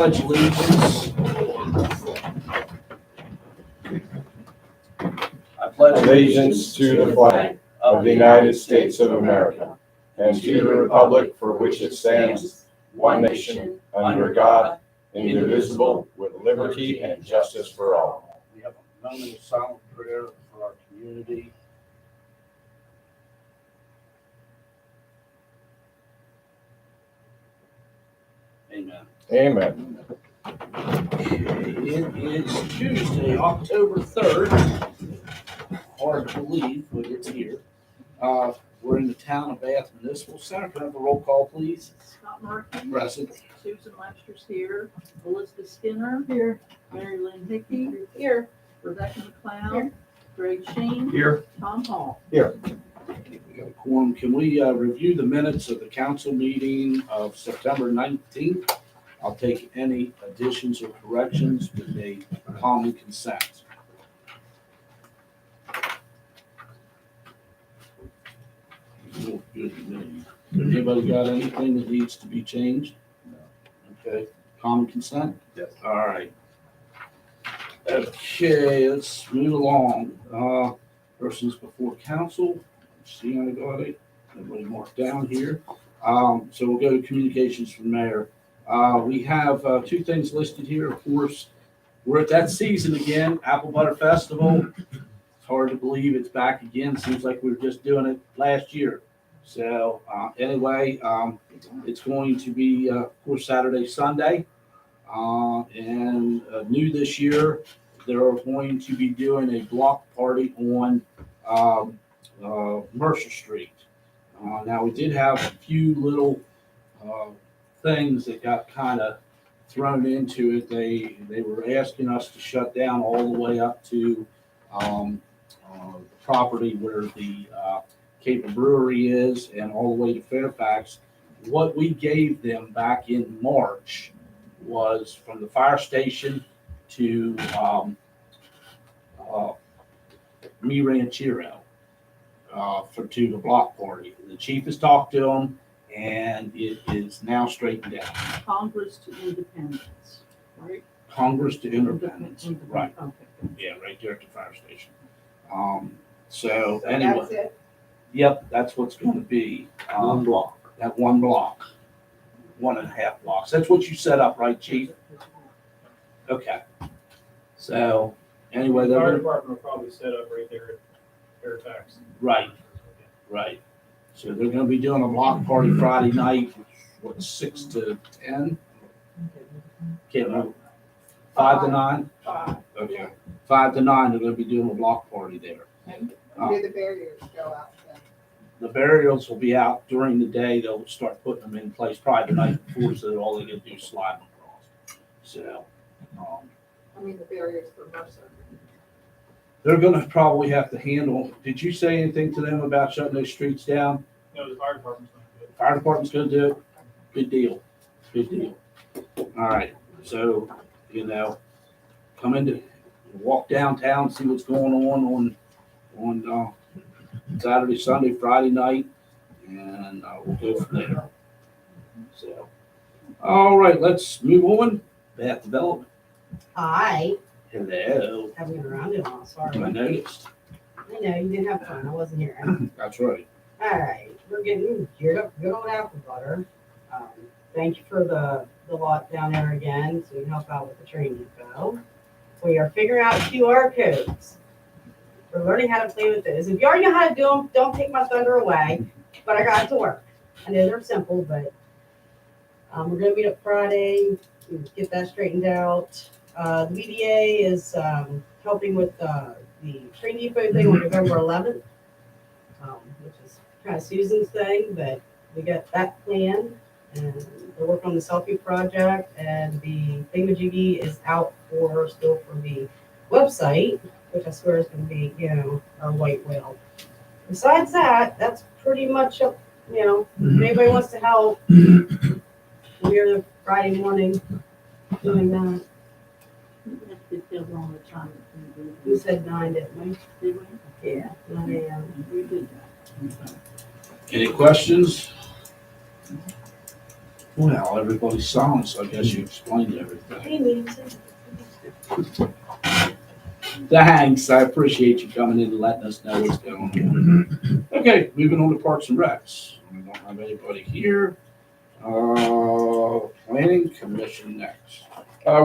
Pledge allegiance. I pledge Allegiance to the flag of the United States of America and to the republic for which it stands, one nation, under God, indivisible, with liberty and justice for all. We have a moment of silent prayer for our community. Amen. Amen. It is Tuesday, October 3rd. Hard to believe, but it's here. We're in the town of Bath Municipal Center. Can I have a roll call, please? Scott Markey. Present. Susan Lester's here. Elizabeth Skinner. Here. Mary Lynn Hickey. Here. Rebecca McLeod. Greg Sheen. Here. Tom Hall. We got a quorum. Can we review the minutes of the council meeting of September 19th? I'll take any additions or corrections with a common consent. Look good to me. Anybody got anything that needs to be changed? No. Okay, common consent? Yes. All right. Okay, let's move along. Persons before council, see anybody? Nobody marked down here. So we'll go to communications from mayor. We have two things listed here. Of course, we're at that season again, Apple Butter Festival. It's hard to believe it's back again. Seems like we were just doing it last year. So anyway, it's going to be, of course, Saturday, Sunday. And new this year, they're going to be doing a block party on Mercer Street. Now, we did have a few little things that got kind of thrown into it. They were asking us to shut down all the way up to the property where the Cape Brewery is and all the way to Fairfax. What we gave them back in March was from the fire station to Mi Ranchero to the block party. The chief has talked to them, and it is now straightened out. Congress to Independence, right? Congress to Independence, right? Okay. Yeah, right there at the fire station. So So anyway, that's it? yep, that's what's going to be. One block. That one block, 1.5 blocks. That's what you set up, right, chief? Okay. So anyway, The fire they're department will probably set up right there at Fairfax. right. Right. So they're gonna be doing a block party Friday night, what, 6 to 10? Can't remember. 5 to 9? Okay. 5 to 9, they're gonna be doing a block party there. And do the barriers go out then? The burials will be out during the day. They'll start putting them in place probably the night before, so that all they gotta do is slide them across. So, I mean, the barriers for Mercer. they're gonna probably have to handle, did you say anything to them about shutting those streets down? No, the fire department's going to do it. Fire department's gonna do it? Good deal, good deal. All right, so, come walk downtown, see what's going on Saturday, Sunday, Friday night, and we'll go from there. So, all right, let's move on. Bath Development, Hi, hello, haven't been around in a while, sorry. I noticed, I know, you didn't have fun, I wasn't here. that's right. All right, we're getting geared up, good old apple butter. Thank you for the lot down there again, so we can help out with the training depot. We are figuring out QR codes. We're learning how to play with those. If you already know how to do them, don't take my thunder away, but I got it to work. I know they're simple, but we're gonna meet up Friday, get that straightened out. The BDA is helping with the train depot thing on November 11th, which is kind of Susan's thing, but we got that planned. And we're working on the selfie project, and the thingamajiggy is out still for the website, which I swear is going to be, our white whale. Besides that, that's pretty much up, if anybody wants to help, we're the Friday morning doing that. They feel wrong the time. We said 9, didn't we? Did we? Yeah, 9 a.m. We did that. Any questions? Well, everybody's silent, so I guess you explained everything. Thanks, I appreciate you coming in and letting us know what's going on. Okay, moving on to Parks and Recs. We don't have anybody here. Planning Commission next.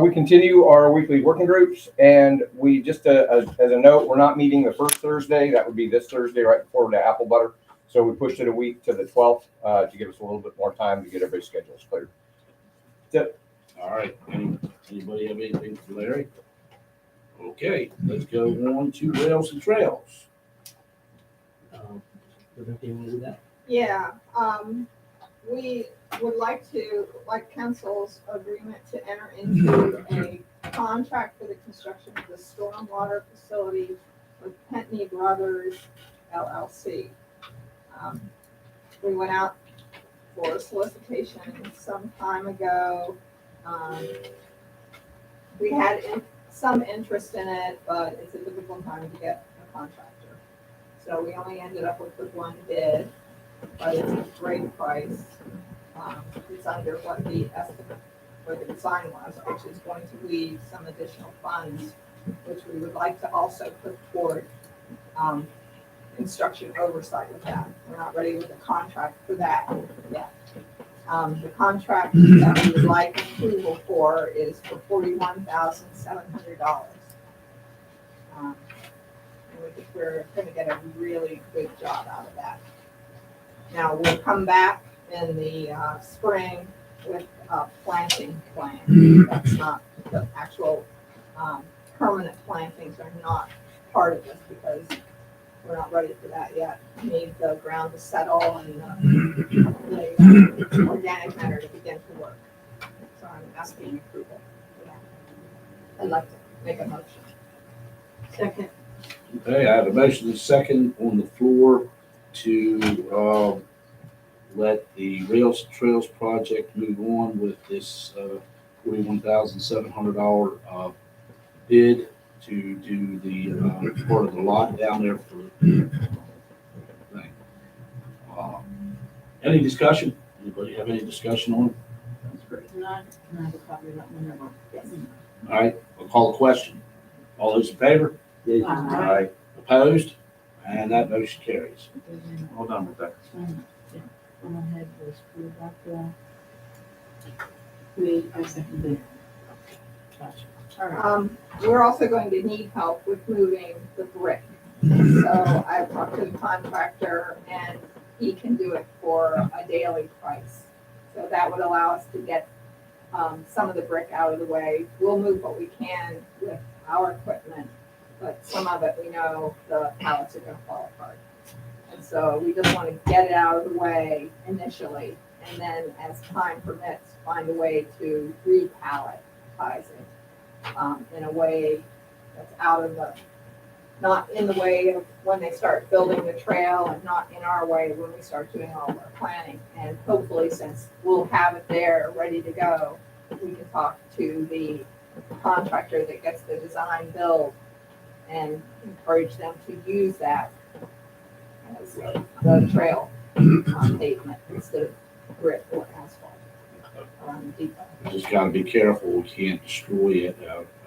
We continue our weekly working groups, and we just, as a note, we're not meeting the first Thursday. That would be this Thursday, right before the apple butter. So we pushed it a week to the 12th to give us a little bit more time to get everybody's schedules cleared. All right, anybody have anything for Larry? Okay, let's go on to Rails and Trails. Rebecca, you want to do that? Yeah, we would like to, like council's agreement to enter into a contract for the construction of the stormwater facility with Pentney Brothers LLC. We went out for solicitation some time ago. We had some interest in it, but it's a difficult time to get a contractor. So we only ended up with the one bid, but it's a great price. It's under what the estimate, what the design was, which is going to leave some additional funds, which we would like to also put toward construction oversight with that. We're not ready with a contract for that yet. The contract that we would like approval for is for $41,700. And we think we're gonna get a really good job out of that. Now, we'll come back in the spring with a planting plan. That's not, the actual permanent plantings are not part of this because we're not ready for that yet. We need the ground to settle and the organic matter to begin to work. So I'm asking approval for that. I'd like to make a motion. Second. Okay, I have a motion and a second on the floor to let the Rails and Trails project move on with this $41,700 bid to do the part of the lot down there for the thing. Any discussion? Anybody have any discussion on it? That's great. And I have a copy of that whenever. Yes. All right, I'll call the question. All those in favor? Aye. Opposed? And that motion carries. Well done, Rebecca. Go ahead, was approved after. I seconded it. Gotcha. All right. We're also going to need help with moving the brick. So I've talked to the contractor and he can do it for a daily price. So that would allow us to get some of the brick out of the way. We'll move what we can with our equipment, but some of it we know the pallets are gonna fall apart. And so we just want to get it out of the way initially, and then as time permits, find a way to re-palletize it in a way that's out of the, not in the way of when they start building the trail and not in our way when we start doing all of our planning. And hopefully, since we'll have it there ready to go, we can talk to the contractor that gets the design build and encourage them to use that as the trail pavement instead of brick or asphalt around the depot. We just gotta be careful, we can't destroy it.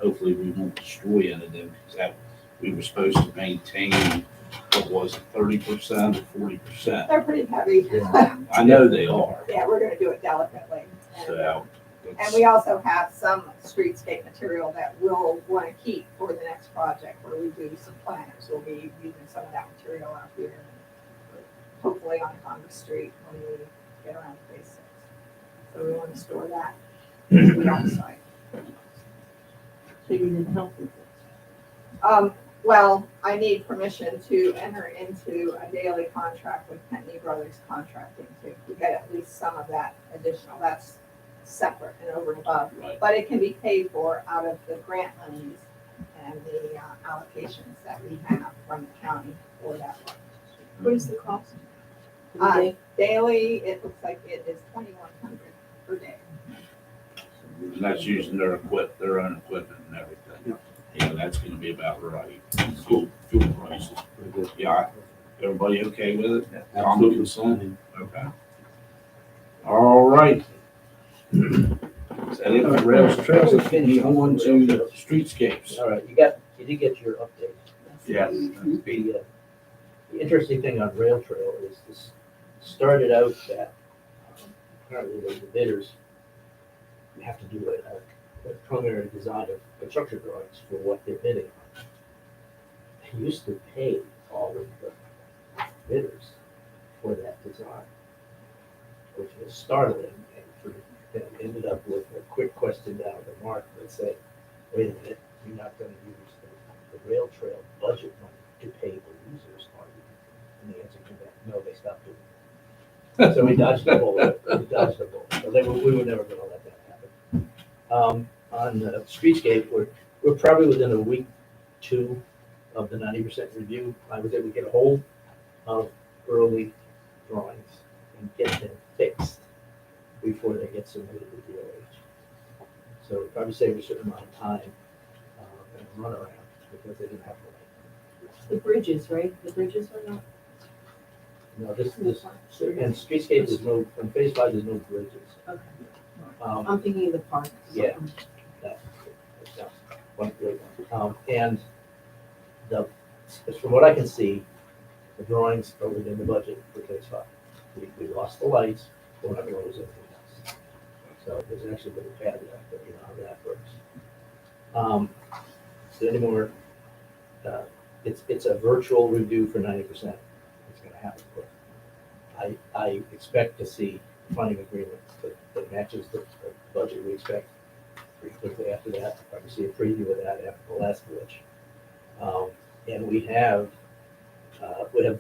Hopefully we won't destroy any of them, because that, we were supposed to maintain, what was it, 30% or 40%? They're pretty heavy. I know they are, Yeah, we're gonna do it delicately. so. And we also have some streetscape material that we'll want to keep for the next project where we do some planners. We'll be using some of that material out here. Hopefully on Congress Street when we get around to phase 6. So we want to store that outside. So you need help with this? Well, I need permission to enter into a daily contract with Pentney Brothers Contracting to get at least some of that additional. That's separate and over and above. Right. But it can be paid for out of the grant monies and the allocations that we have from the county for that one. What is the cost? For the day? Daily, it looks like it is $2,100 per day. And that's using their own equipment and everything. Yeah, that's gonna be about right. Fuel prices. Yeah, everybody okay with it? Common consent? Okay. All right. Is that it for rails, trails, and Finney on to the streetscapes? All right, you did get your update. Yes. The interesting thing on Rail Trail is this started out that apparently the bidders have to do a preliminary design of construction drawings for what they're bidding on. They used to pay all of the bidders for that design, which was startling, and ended up with a quick question down at Mark that said, wait a minute, you're not gonna use the rail trail budget money to pay the users, are you? And the answer came back, no, they stopped doing that. So we dodged the bullet, So we were never gonna let that happen. On the streetscape, we're probably within a week, two of the 90% review. I was able to get a hold of early drawings and get them fixed before they get submitted to DOH. So it'd probably save a certain amount of time and run around because they didn't have to wait. The bridges, right? The bridges are not. No, this, and streetscape is no, on phase 5, there's no bridges. Okay. Um, thinking of the park. Yeah. That sounds one great one. And from what I can see, the drawings are within the budget for phase 5. We lost the lights, we're not gonna lose anything else. So there's actually a little caveat, but you know how that works. So anymore, it's a virtual review for 90%. It's gonna happen quick. I expect to see funding agreement that matches the budget we expect pretty quickly after that. I'll probably see a preview of that after the last glitch. And we have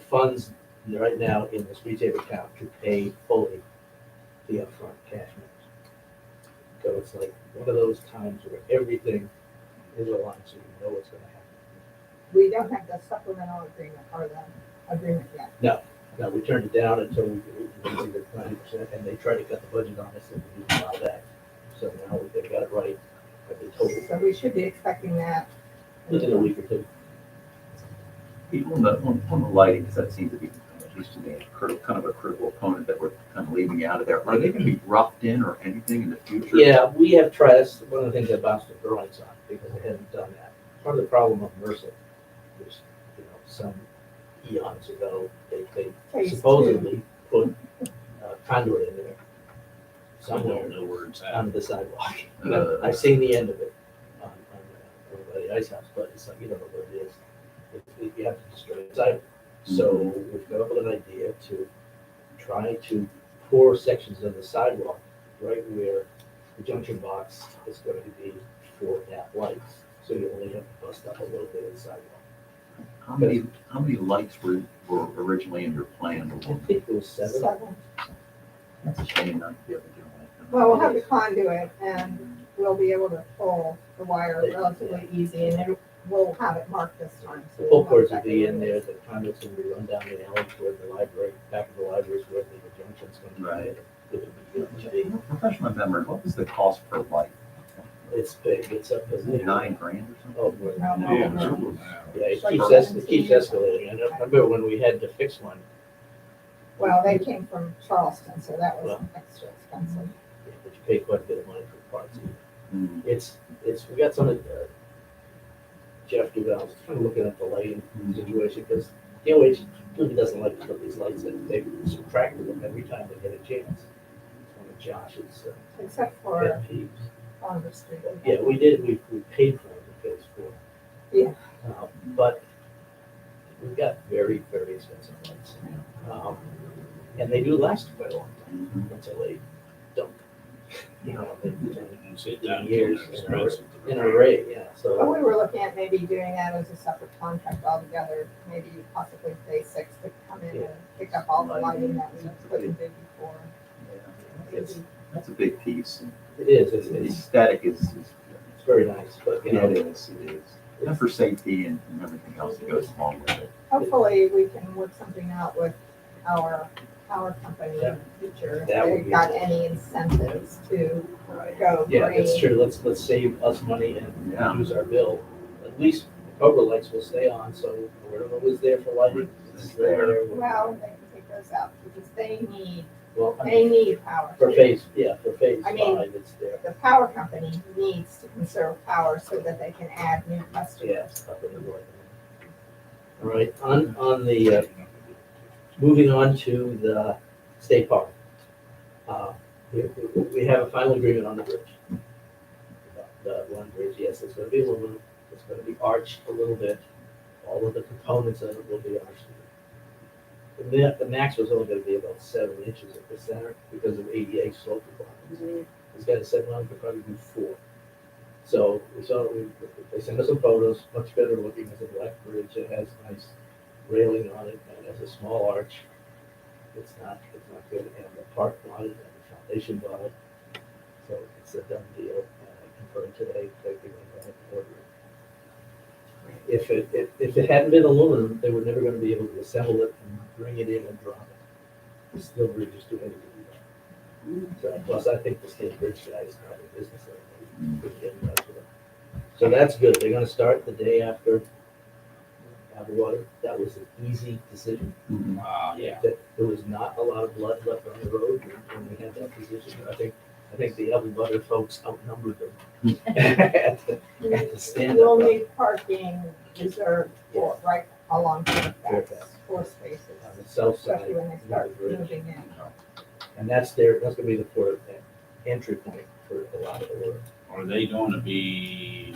funds right now in the streetscape account to pay fully the upfront cash match. So it's like one of those times where everything is aligned, so you know what's gonna happen. We don't have the supplemental agreement or the agreement yet. Now, we turned it down until we see the 90%, and they tried to cut the budget on us, and we didn't allow that. So now they got it right, but they told us So we should be expecting that. within a week or two. On the lighting, because that seems to be, at least to me, kind of a critical component that we're kind of leaving out of there. Are they going to be roughed in or anything in the future? Yeah, we have tried, that's one of the things that bounced the drawings on, because they hadn't done that. Part of the problem of MRSA was, some eons ago, they Phase supposedly put conduit in there somewhere know where it's on the sidewalk. Uh, I've seen the end of it on by the ice house, but it's like, you don't know what it is. You have to destroy the sidewalk. So we've come up with an idea to try to pour sections of the sidewalk right where the junction box is going to be for that lights. So you only have to bust up a little bit of the sidewalk. How many lights were originally in your plan? I think it was 7. That's a shame not to be able to do that. Well, we'll have the conduit and we'll be able to pull the wire relatively easy and then we'll have it marked this time. The so pull we'll know cords will exactly be what in it there, is. the conduits will be run down the alley toward the library, back of the library is where the junction's going to be. Right. Refresh my memory, what was the cost per light? It's big, it's up to $9,000 or something? Oh, boy. No. Yeah, it Like keeps escalating. I remember when we had to fix one, Well, they came from Charleston, so that was extra expensive. but you pay quite a bit of money for parts. Mm. We got some of Jeff Duval was kind of looking at the lighting situation, because DOH really doesn't like to put these lights in. They subtracted them every time they get a chance. It's one of Josh's Except for pet peeves. Congress Street. Yeah, we paid for it in phase 4. Yeah. But we've got very, very expensive lights. And they do last quite a long time until they don't. Sit They down, years it's in expensive. an array, yeah, But so. we were looking at maybe doing that as a separate contract altogether, maybe possibly phase 6 to come in and pick up all the lighting that we couldn't do before. It's, That's a big piece. it is, The it's aesthetic is, it's very nice, but, you yeah, know, it is. And for safety and everything else that goes along with it. Hopefully, we can work something out with our power company in the future. If That would they've be got good. any incentives to go yeah, that's green. true, let's save us money and Yeah. reduce our bill. At least the Cobra lights will stay on, so whatever was there for lighting is still there. Well, they can take those out because they need Well, I They mean, need power. for phase, yeah, for phase I mean- 5, it's there. The power company needs to conserve power so that they can add new customers. Yes, up in the north. All right, on the, moving on to the state park. We have a final agreement on the bridge. The one bridge, yes, it's gonna be aluminum, it's gonna be arched a little bit, all of the components of it will be arched. The max was only gonna be about 7 inches at the center because of ADA slope requirements. He's got it set on, could probably do 4. So we saw, they sent us some photos, much better looking as a black bridge, it has nice railing on it, and has a small arch. It's not good, and the park bought it, and the foundation bought it, so it's a done deal, and I confirmed today, that they're going to order it. If it hadn't been aluminum, they were never gonna be able to assemble it and bring it in and drop it. The steel bridge is too heavy to do that. So, plus I think the steel bridge guy is not in business anymore. Couldn't get in touch with them. So that's good, they're gonna start the day after Water. That was an easy decision. Yeah. That there was not a lot of blood left on the road when we had that decision. I think the Butter folks outnumbered them at the stand You'll up. need parking reserved for, right along Fairfax, Fairfax. 4 spaces, On the south side. especially when they of the start bridge. moving in. And that's gonna be the port entry point for a lot of the work. Are they going to be,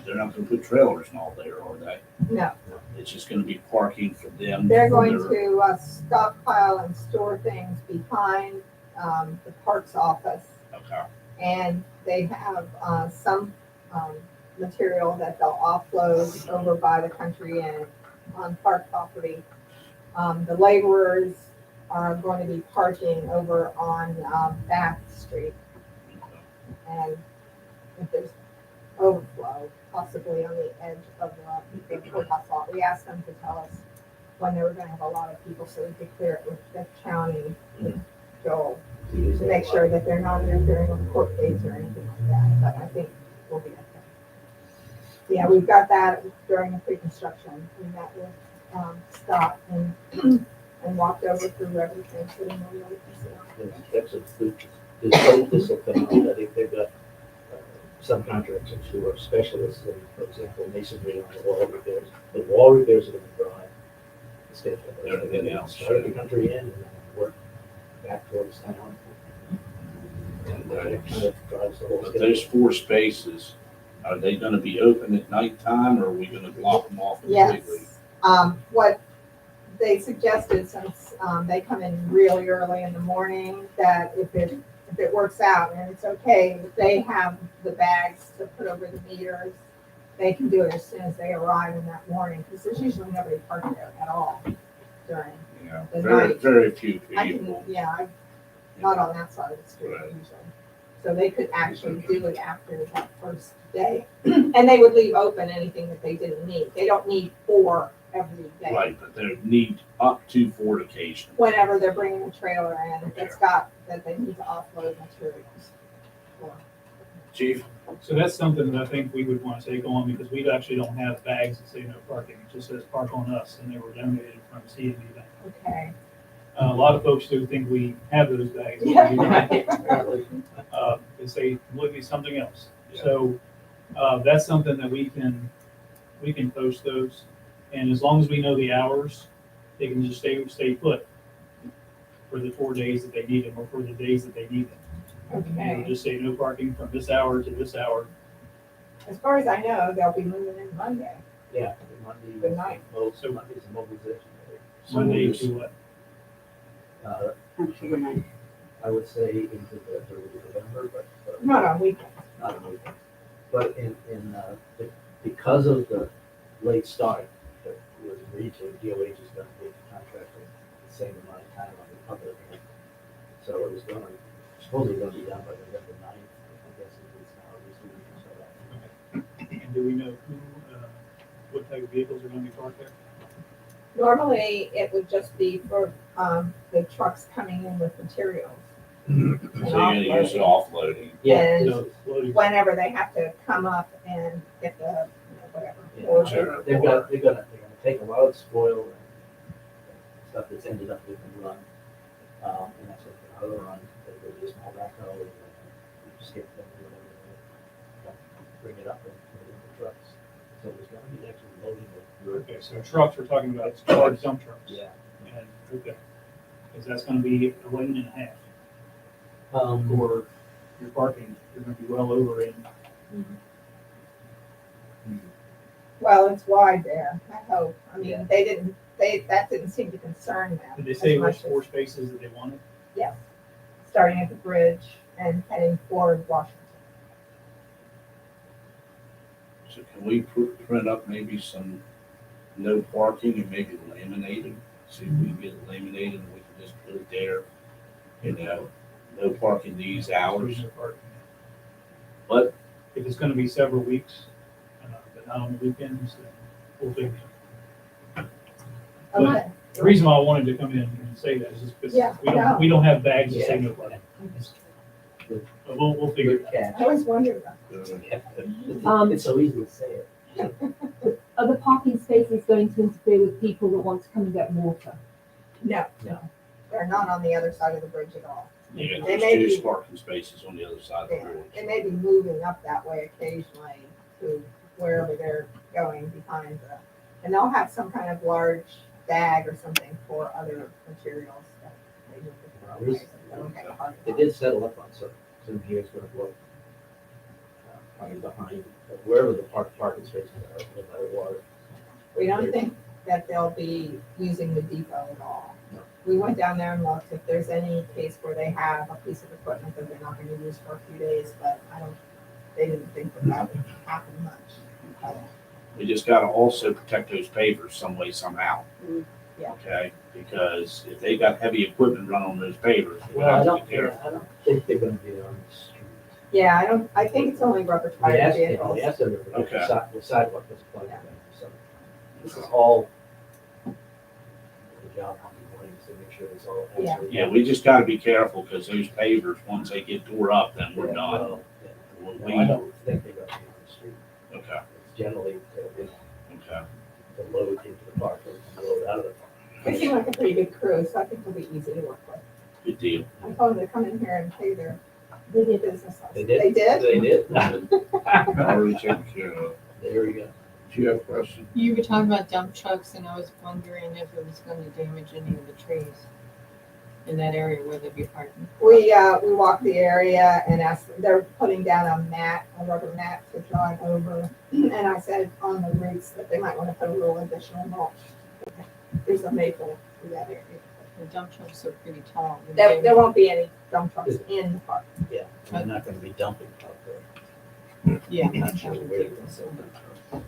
they're not going to put trailers and all there, are they? No, It's just going to be parking for them. they're for going their- to stockpile and store things behind the parks office. Okay. And they have some material that they'll offload over by the country and on park property. The laborers are going to be parking over on Bath Street. And if there's overflow, possibly on the edge of the courthouse lot, we asked them to tell us when they were gonna have a lot of people, so we could clear it with the county, with Joel, to make sure that they're not interfering with court dates or anything like that, but I think we'll be okay. Yeah, we've got that during the pre-construction, we met with Scott and walked over through everything, so we know what we can see. This will come out, I think they've got subcontractors who are specialists in, for example, masonry on the wall repairs. The wall repairs are gonna drive the schedule. Everything else. Start at the country end and then work back towards town. And it kind of drives the whole But schedule. those 4 spaces, are they going to be open at nighttime or are we going to block them off completely? Yes, what they suggested, since they come in really early in the morning, that if it works out and it's okay, if they have the bags to put over the meters, they can do it as soon as they arrive in that morning, because there's usually nobody parked there at all during. Yeah. The Very, night. very few I can, people. yeah, not on that side of the street Right. usually. So they could actually do it after that first day, and they would leave open anything that they didn't need. They don't need 4 every day. Right, but they need up to 4 occasionally. Whenever they're bringing a trailer in, that's got, that they need to offload materials. for. Chief? So that's something that I think we would want to take on because we actually don't have bags that say no parking. It just says park on us and they were donated from CNB Bank. Okay. A lot of folks do think we have those bags. but we don't. They say completely something else. So, that's something that we can post those. And as long as we know the hours, they can just stay put for the 4 days that they need them or for the days that they need them. And Okay. it'll just say no parking from this hour to this hour. As far as I know, they'll be moving in Monday. Yeah, Monday. Good night. So Monday's a mobilization day. Monday to what? I would say into the early November, but Not on weekends. not a weekend. But because of the late start that was agreed to, DOH is gonna give the contractor the same amount of time on the other end. So it was supposedly gonna be done by November 9th, I guess it is now, this week or so. And do we know what type of vehicles are going to be parked there? Normally, it would just be for the trucks coming in with materials. So you're going to use it offloading. Yeah, And So loading. whenever they have to come up and get the, whatever. yeah, or- Sure. they're gonna take a lot of spoil and stuff that's ended up with the run. And that's what they're backhoe or on, there's a small backhoe, and you just get them, whatever, bring it up and put it in the trucks. So there's gonna be actually loading of. Okay, so trucks, we're talking about large dump trucks. Yeah. And, okay, because that's gonna be a lane and a half. Um, Or your parking, you're gonna be well over in. Well, it's wide there, I hope. I Yeah. mean, that didn't seem to concern them. Did they as say which much as- 4 spaces that they wanted? Yes, starting at the bridge and heading toward Washington. So can we print up maybe some no parking and maybe laminate them? See if we can get it laminated and we can just put it there, you know, no parking these hours. There's no parking. What? If it's gonna be several weeks, but not on the weekends, then we'll figure it. But Okay, the reason why I wanted to come in and say that is just because Yeah, no. we don't have bags to Yeah. say no parking. But we'll figure it good out. catch. I always wondered about It's so easy to say it. Are the parking spaces going to interfere with people that want to come and get water? No, No. they're not on the other side of the bridge at all. Yeah, They there's may 2 be- parking spaces on the other side of the They bridge. may be moving up that way occasionally to wherever they're going behind the, and they'll have some kind of large bag or something for other materials that they need to throw away. so they don't get hung They up. did settle up on some gears gonna blow. Probably behind, wherever the parking spaces are, no matter what. We don't think that they'll be using the depot at all. No. We went down there and looked, if there's any case where they have a piece of equipment that they're not gonna use for a few days, but they didn't think that that would happen much. We just gotta also protect those pavers some way, somehow. Yeah. Okay, because if they got heavy equipment running on those pavers, we Well, I have to don't, be careful. I don't think they're gonna be on the street. Yeah, I think it's only rubber We tire asked, vehicles. we asked them to protect Okay. the sidewalk was plugged in, Yeah. so. This is all the job on the mornings to make sure it's all. Yeah. absolutely- Yeah, we just gotta be careful, because those pavers, once they get tore up, then we're Yeah, done. well, yeah. We- No, I don't think they're gonna be on the street. Okay, It's generally okay. the load into the park and the load out of the park. They seem like a pretty good crew, so I think they'll be easy to work with. Good deal. I told them to come in here and pay their business. They did? They did? They did? Already taken care of. There we go. Do you have a question? You were talking about dump trucks, and I was wondering if it was going to damage any of the trees in that area where they'd be parking. We walked the area and asked, they're putting down a rubber mat to drive over. And I said on the roots that they might want to put a little additional mulch. There's a maple through that area. The dump trucks are pretty tall. Would There they- won't be any dump trucks in the park. Yeah, they're not gonna be dumping out there. Yeah. I'm not sure where they're gonna sell them.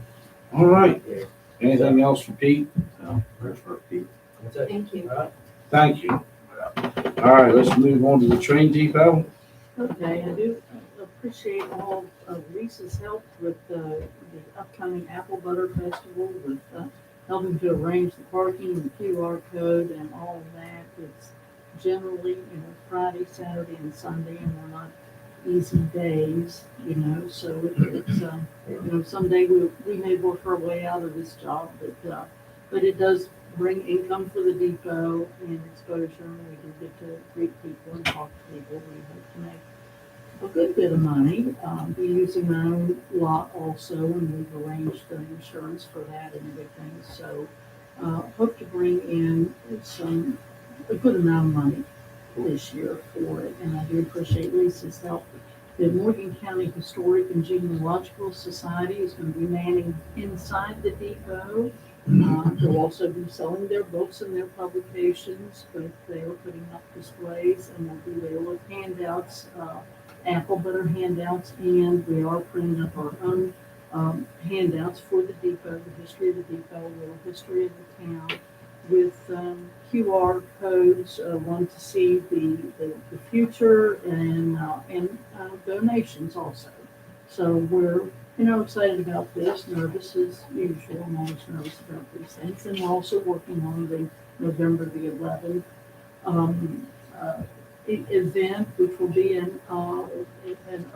All right, Yeah. anything else for Pete? No, there's for Pete. That's it. Thank you. All right. Thank you. All right, let's move on to the train depot. Okay, I do appreciate all of Lisa's help with the upcoming Apple Butter Festival, with helping to arrange the parking and QR code and all of that. It's generally, Friday, Saturday, and Sunday, and we're not easy days, so it's, someday we may work our way out of this job, but it does bring income for the depot and exposure, and we do get to greet people and talk to people. We hope to make a good bit of money, be using my own lot also, and we've arranged the insurance for that and everything, so, hope to bring in a good amount of money this year for it, and I do appreciate Lisa's help. The Morgan County Historic and Genealogical Society is going to be manning inside the depot. They'll also be selling their books and their publications, but they are putting up displays, and we'll be there with handouts, apple butter handouts, and we are printing up our own handouts for the depot, the history of the depot, a little history of the town, with QR codes, one to see the future, and donations also. So we're excited about this, nervous as usual. I'm always nervous about these things. And we're also working on the November the 11th event, which will be an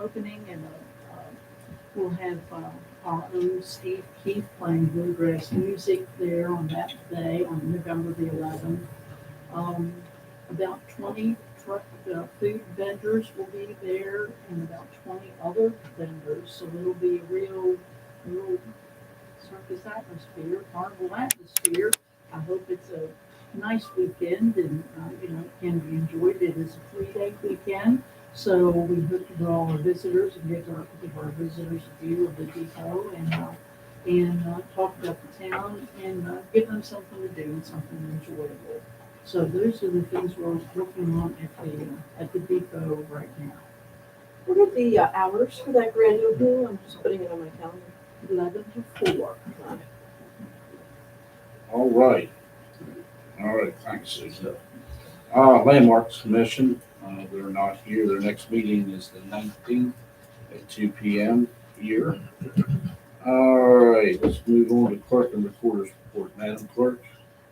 opening, and we'll have our own Steve Keith playing bluegrass music there on that day, on November the 11th. About 20 truck, food vendors will be there and about 20 other vendors. So it'll be a real circus atmosphere, carnival atmosphere. I hope it's a nice weekend and, can be enjoyed. It is a 3-day weekend. So we hope to draw our visitors and give our visitors a view of the depot and talk about the town and give them something to do and something enjoyable. So those are the things we're working on at the depot right now. What are the hours for that grand opening? I'm just putting it on my calendar. 11 to 4. All right. All right, thanks, Susan. Landmarks Commission, they're not here. Their next meeting is the 19th at 2 p.m. here. All right, let's move on to clerk and recorder's report. Madam Clerk.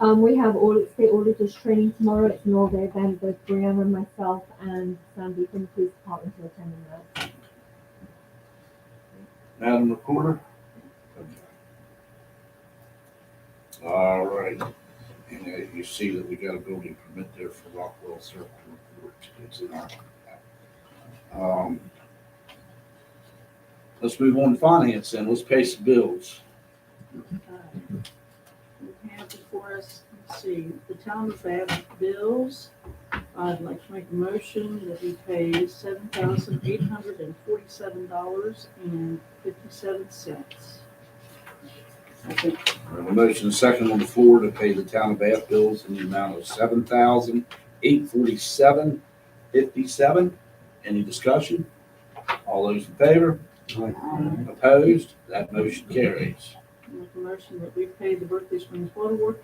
We have state auditors training tomorrow. It's an all-day event. Both Brianna, myself, and Sandy from the police department are attending that. Madam Recorder? All right. And you see that we got a building permit there for Rockwell Circle Report. It's in our. Let's move on to finance and let's pay some bills. We have before us, let's see, the town of Bath bills. I'd like to make a motion that we pay $7,847.57. We have a motion and a second on the floor to pay the town of Bath bills in the amount of $7,847.57. Any discussion? All those in favor? Opposed? That motion carries. Make a motion that we pay the Berkeley Springs Water Works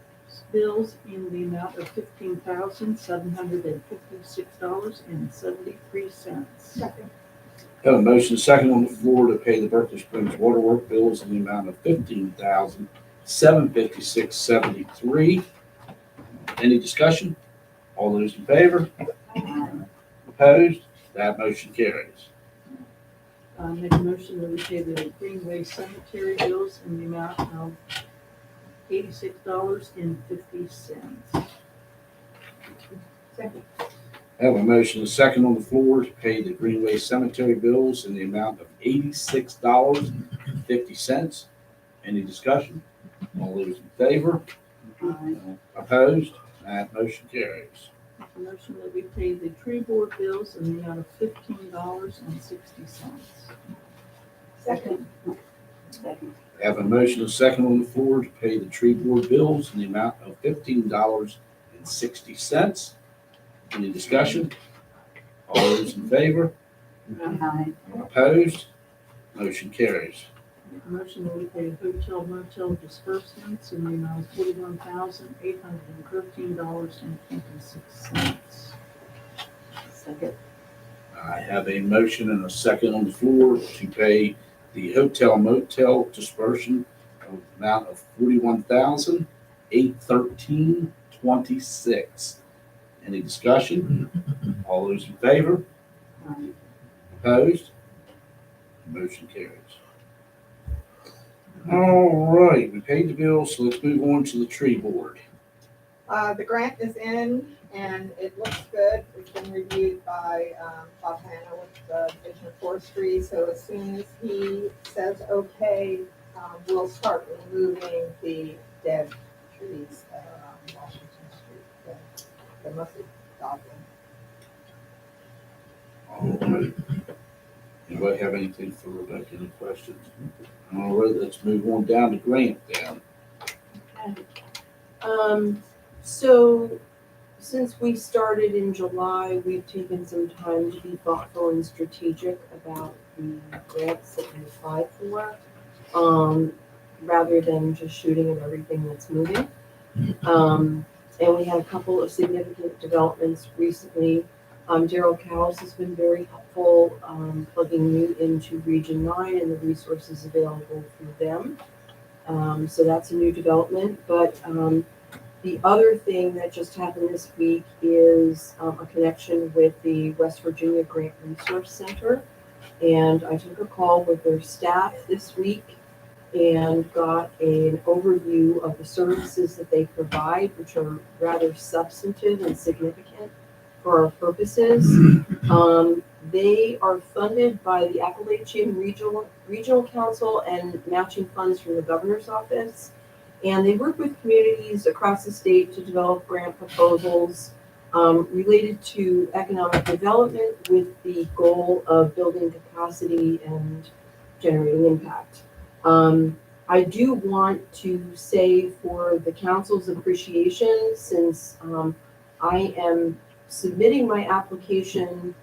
bills in the amount of $15,756.73. Second. Have a motion and a second on the floor to pay the Berkeley Springs Water Works bills in the amount of $15,756.73. Any discussion? All those in favor? Opposed? That motion carries. Make a motion that we pay the Greenway Cemetery bills in the amount of $86.50. Second. Have a motion and a second on the floor to pay the Greenway Cemetery bills in the amount of $86.50. Any discussion? All those in favor? Opposed? That motion carries. Make a motion that we pay the tree board bills in the amount of $15.60. Second. Have a motion and a second on the floor to pay the tree board bills in the amount of $15.60. Any discussion? All those in favor? Opposed? Motion carries. Make a motion that we pay hotel motel disbursements in the amount of $41,813.26. Second. I have a motion and a second on the floor to pay the hotel motel dispersion of the amount of $41,813.26. Any discussion? All those in favor? Opposed? Motion carries. All right, we paid the bills, so let's move on to the tree board. The grant is in and it looks good. It's been reviewed by Bob Hanna with the Division of Forestry. So as soon as he says okay, we'll start removing the dead trees that are on Washington Street. They're mostly goblin. All right. Anybody have anything for Rebecca? Any questions? All right, let's move on down to grant then. So since we started in July, we've taken some time to be thoughtful and strategic about the grants that we applied for, rather than just shooting at everything that's moving. And we had a couple of significant developments recently. Daryl Cowles has been very helpful, plugging you into Region 9 and the resources available through them. So that's a new development. But the other thing that just happened this week is a connection with the West Virginia Grant Resource Center. And I took a call with their staff this week and got an overview of the services that they provide, which are rather substantive and significant. for our purposes. They are funded by the Appalachian Regional Council and matching funds from the governor's office. And they work with communities across the state to develop grant proposals related to economic development with the goal of building capacity and generating impact. I do want to say for the council's appreciation, since I am submitting my application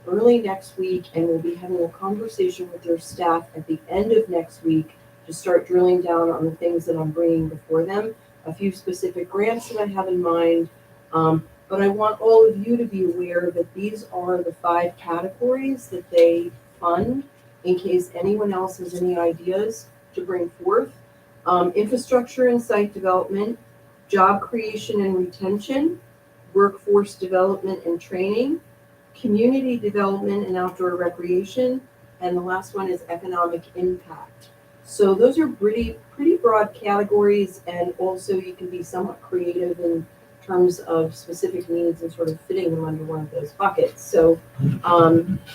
early next week and we'll be having a conversation with their staff at the end of next week to start drilling down on the things that I'm bringing before them, a few specific grants that I have in mind. But I want all of you to be aware that these are the 5 categories that they fund in case anyone else has any ideas to bring forth. Infrastructure and site development, job creation and retention, workforce development and training, community development and outdoor recreation, and the last one is economic impact. So those are pretty broad categories, and also you can be somewhat creative in terms of specific needs and sort of fitting them under one of those buckets. So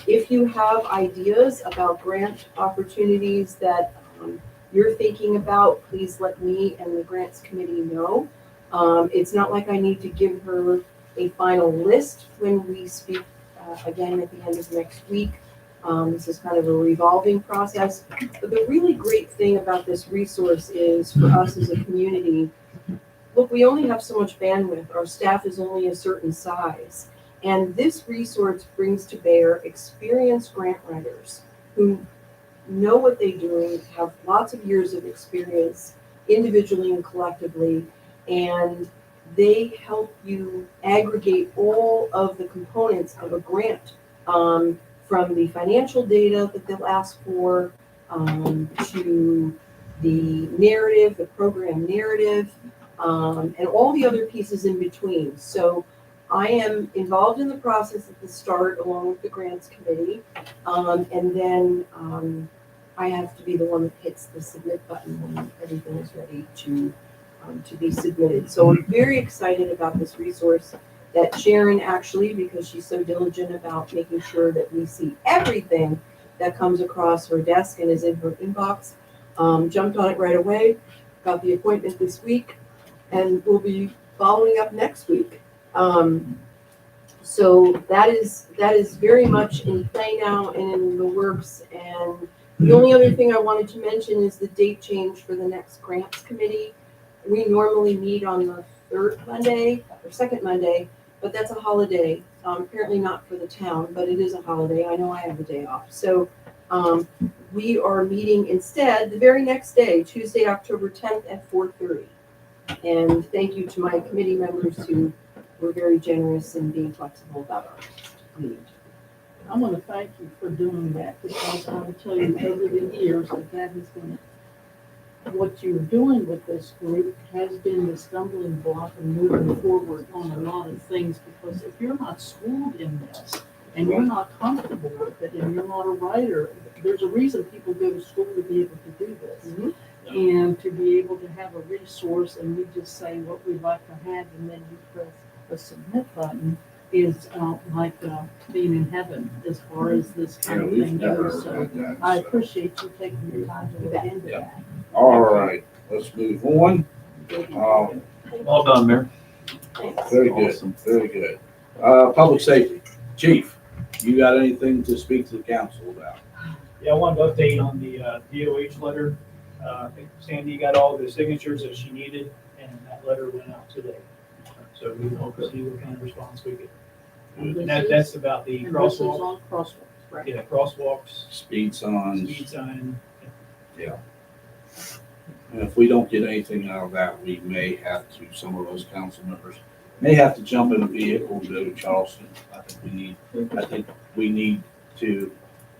if you have ideas about grant opportunities that you're thinking about, please let me and the grants committee know. It's not like I need to give her a final list when we speak again at the end of next week. This is kind of a revolving process. But the really great thing about this resource is for us as a community, look, we only have so much bandwidth. Our staff is only a certain size. And this resource brings to bear experienced grant writers who know what they're doing, have lots of years of experience individually and collectively, and they help you aggregate all of the components of a grant, from the financial data that they'll ask for, to the narrative, the program narrative, and all the other pieces in between. So I am involved in the process at the start along with the grants committee, and then I have to be the one that hits the submit button when everything is ready to be submitted. So I'm very excited about this resource that Sharon actually, because she's so diligent about making sure that we see everything that comes across her desk and is in her inbox, jumped on it right away, got the appointment this week, and we'll be following up next week. So that is very much in play now and in the works. And the only other thing I wanted to mention is the date change for the next grants committee. We normally meet on the 3rd Monday or 2nd Monday, but that's a holiday. Apparently not for the town, but it is a holiday. I know I have the day off. So we are meeting instead the very next day, Tuesday, October 10th at 4:30. And thank you to my committee members who were very generous in being flexible about our meeting. I want to thank you for doing that, because I will tell you over the years that has been, what you're doing with this group has been the stumbling block in moving forward on a lot of things, because if you're not schooled in this and you're not comfortable with it and you're not a writer, there's a reason people go to school to be able to do this. Mhm. And to be able to have a resource and we just say what we'd like to have and then you press the submit button is like being in heaven as far as this kind of we've thing never goes. So had that, I so. appreciate you taking your time to look into Yeah. that. All right, let's move on. Well done, Mayor. Thanks. Very Awesome. good, very good. Public safety, Chief, you got anything to speak to the council about? Yeah, I wanted to update on the DOH letter. I think Sandy got all the signatures that she needed, and that letter went out today. So we will see what kind of response we get. And that's about the And this is crosswalk, on crosswalks, right? yeah, crosswalks, Speed signs, speed sign. and if we don't get anything out of that, we may have to, some of those council members may have to jump in a vehicle and go to Charleston. I think we need to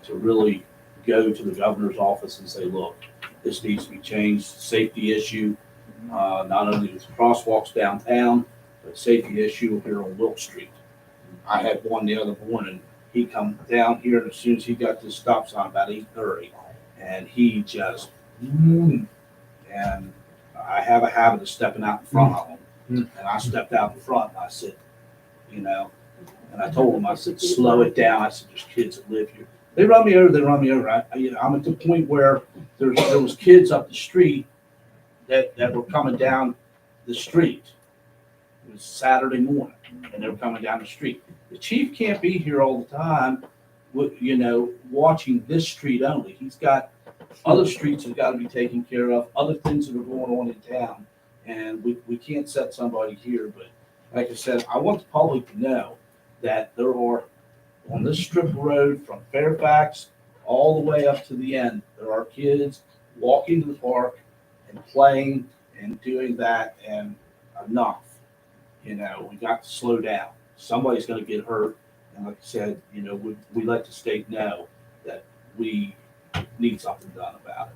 really go to the governor's office and say, look, this needs to be changed, safety issue, not only with crosswalks downtown, but safety issue here on Wilk Street. I had one the other morning, he come down here, and as soon as he got this stop sign about 8:30, and he just, and I have a habit of stepping out in front of him. And I stepped out in front and I said, And I told them, I said, slow it down. I said, there's kids that live here. They run me over, they run me over. I'm at the point where there was kids up the street that were coming down the street. It was Saturday morning, and they were coming down the street. The chief can't be here all the time, watching this street only. He's got other streets that got to be taken care of, other things that are going on in town, and we can't set somebody here. But like I said, I want the public to know that there are, on this strip of road from Fairfax all the way up to the end, there are kids walking to the park and playing and doing that, and enough. We got to slow down. Somebody's going to get hurt. And like I said, we let the state know that we need something done about it.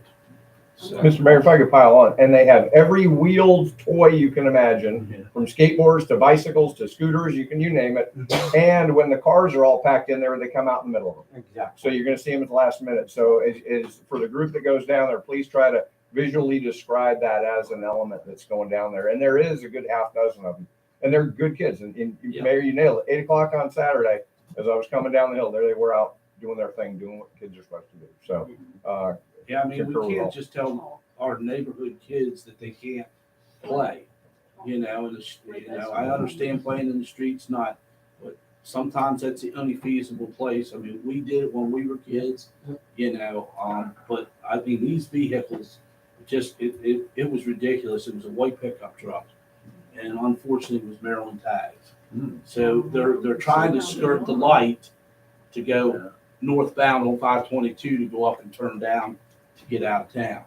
So, Mr. Mayor, if I could pile on, and they have every wheeled toy you can imagine, from skateboards to bicycles to scooters, you name it. And when the cars are all packed in there, they come out in the middle of them. Exactly. So you're gonna see them at the last minute. So is for the group that goes down there, please try to visually describe that as an element that's going down there. And there is a good half dozen of them. And they're good kids. And Mayor, you nailed it. 8 o'clock on Saturday, as I was coming down the hill, there they were out doing their thing, doing what kids are supposed to do. So, yeah, I mean, we can't just tell our neighborhood kids that they can't play. I understand playing in the streets, but sometimes that's the only feasible place. I mean, we did it when we were kids, but I mean, these vehicles, it was ridiculous. It was a white pickup truck, and unfortunately it was Maryland tags. So they're trying to skirt the light to go northbound on 522 to go up and turn down to get out of town.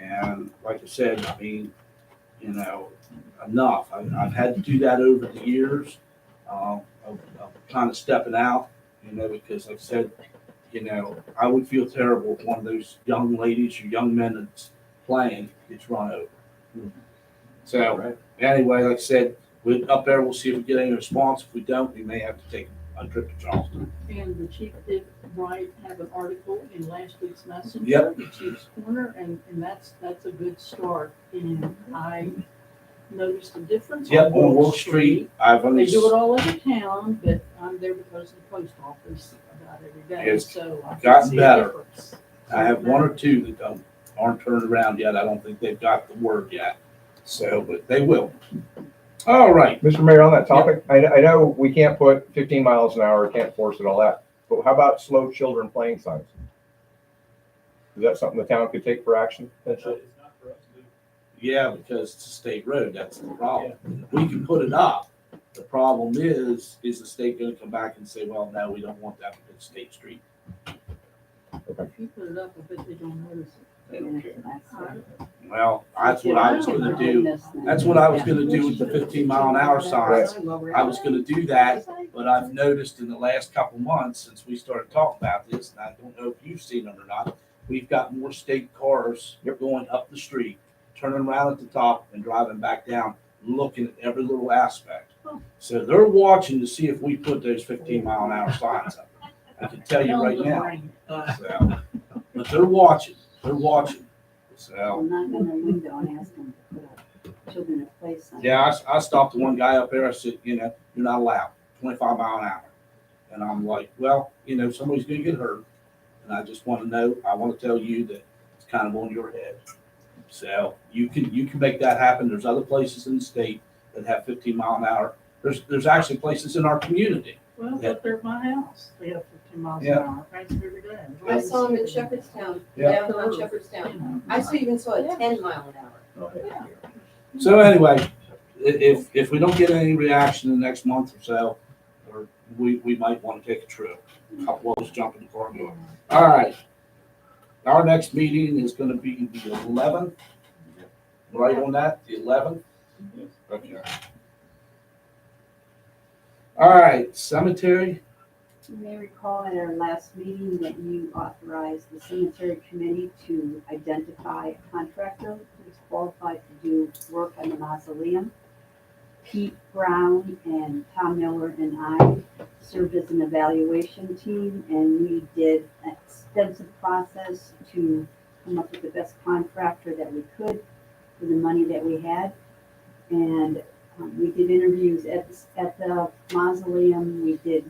And like I said, I mean, enough. I've had to do that over the years of kind of stepping out, because like I said, I would feel terrible if one of those young ladies or young men that's playing gets run over. So anyway, like I said, up there, we'll see if we get any response. If we don't, we may have to take a trip to Charleston. And the chief did have an article in last week's Messenger, Yep. the Chief's Corner, and that's a good start. And I noticed a difference. Yep, on Wolf Street, I've They only, do it all over town, but I'm there because of the post office about every day, It's so I can gotten see a better. difference. I have one or two that aren't turned around yet. I don't think they've got the word yet. So, but they will. All right. Mr. Mayor, on that topic, I know we can't put 15 miles an hour, can't force it, all that, but how about slow children playing signs? Is that something the town could take for action? It's not for us to do. Yeah, because it's a state road. That's the problem. We can put it up. The problem is the state going to come back and say, well, no, we don't want that because it's State Street. If you put it up, I bet they don't notice it. They don't care. Well, that's what I was going to do. That's what I was going to do with the 15-mile-an-hour signs. I was going to do that, but I've noticed in the last couple months since we started talking about this, and I don't know if you've seen them or not, we've got more state cars going up the street, turning around at the top and driving back down, looking at every little aspect. So they're watching to see if we put those 15-mile-an-hour signs up. I can tell you right now. So, but they're watching. They're watching. So. I'm not gonna window and ask them to put up children at play signs. Yeah, I stopped the one guy up there. I said, you're not allowed 25 mile an hour. And I'm like, well, somebody's going to get hurt. And I just want to tell you that it's kind of on your head. So you can make that happen. There's other places in the state that have 15 mile an hour. There's actually places in our community. Well, up there at my house, they have 15 miles an Yeah. hour, right every day. I saw them in Shepherdstown, Yeah. down on Shepherdstown. I even saw a 10 mile an hour. Yeah. So anyway, if we don't get any reaction in the next month or so, or we might want to take a trip. A couple of us jump in the car and go. All right. Our next meeting is going to be the 11th. Right on that, the 11th? Okay. All right, cemetery. You may recall at our last meeting that you authorized the cemetery committee to identify a contractor who is qualified to do work on the mausoleum. Pete Brown and Tom Miller and I served as an evaluation team, and we did an extensive process to come up with the best contractor that we could for the money that we had. And We did interviews at the mausoleum. We did,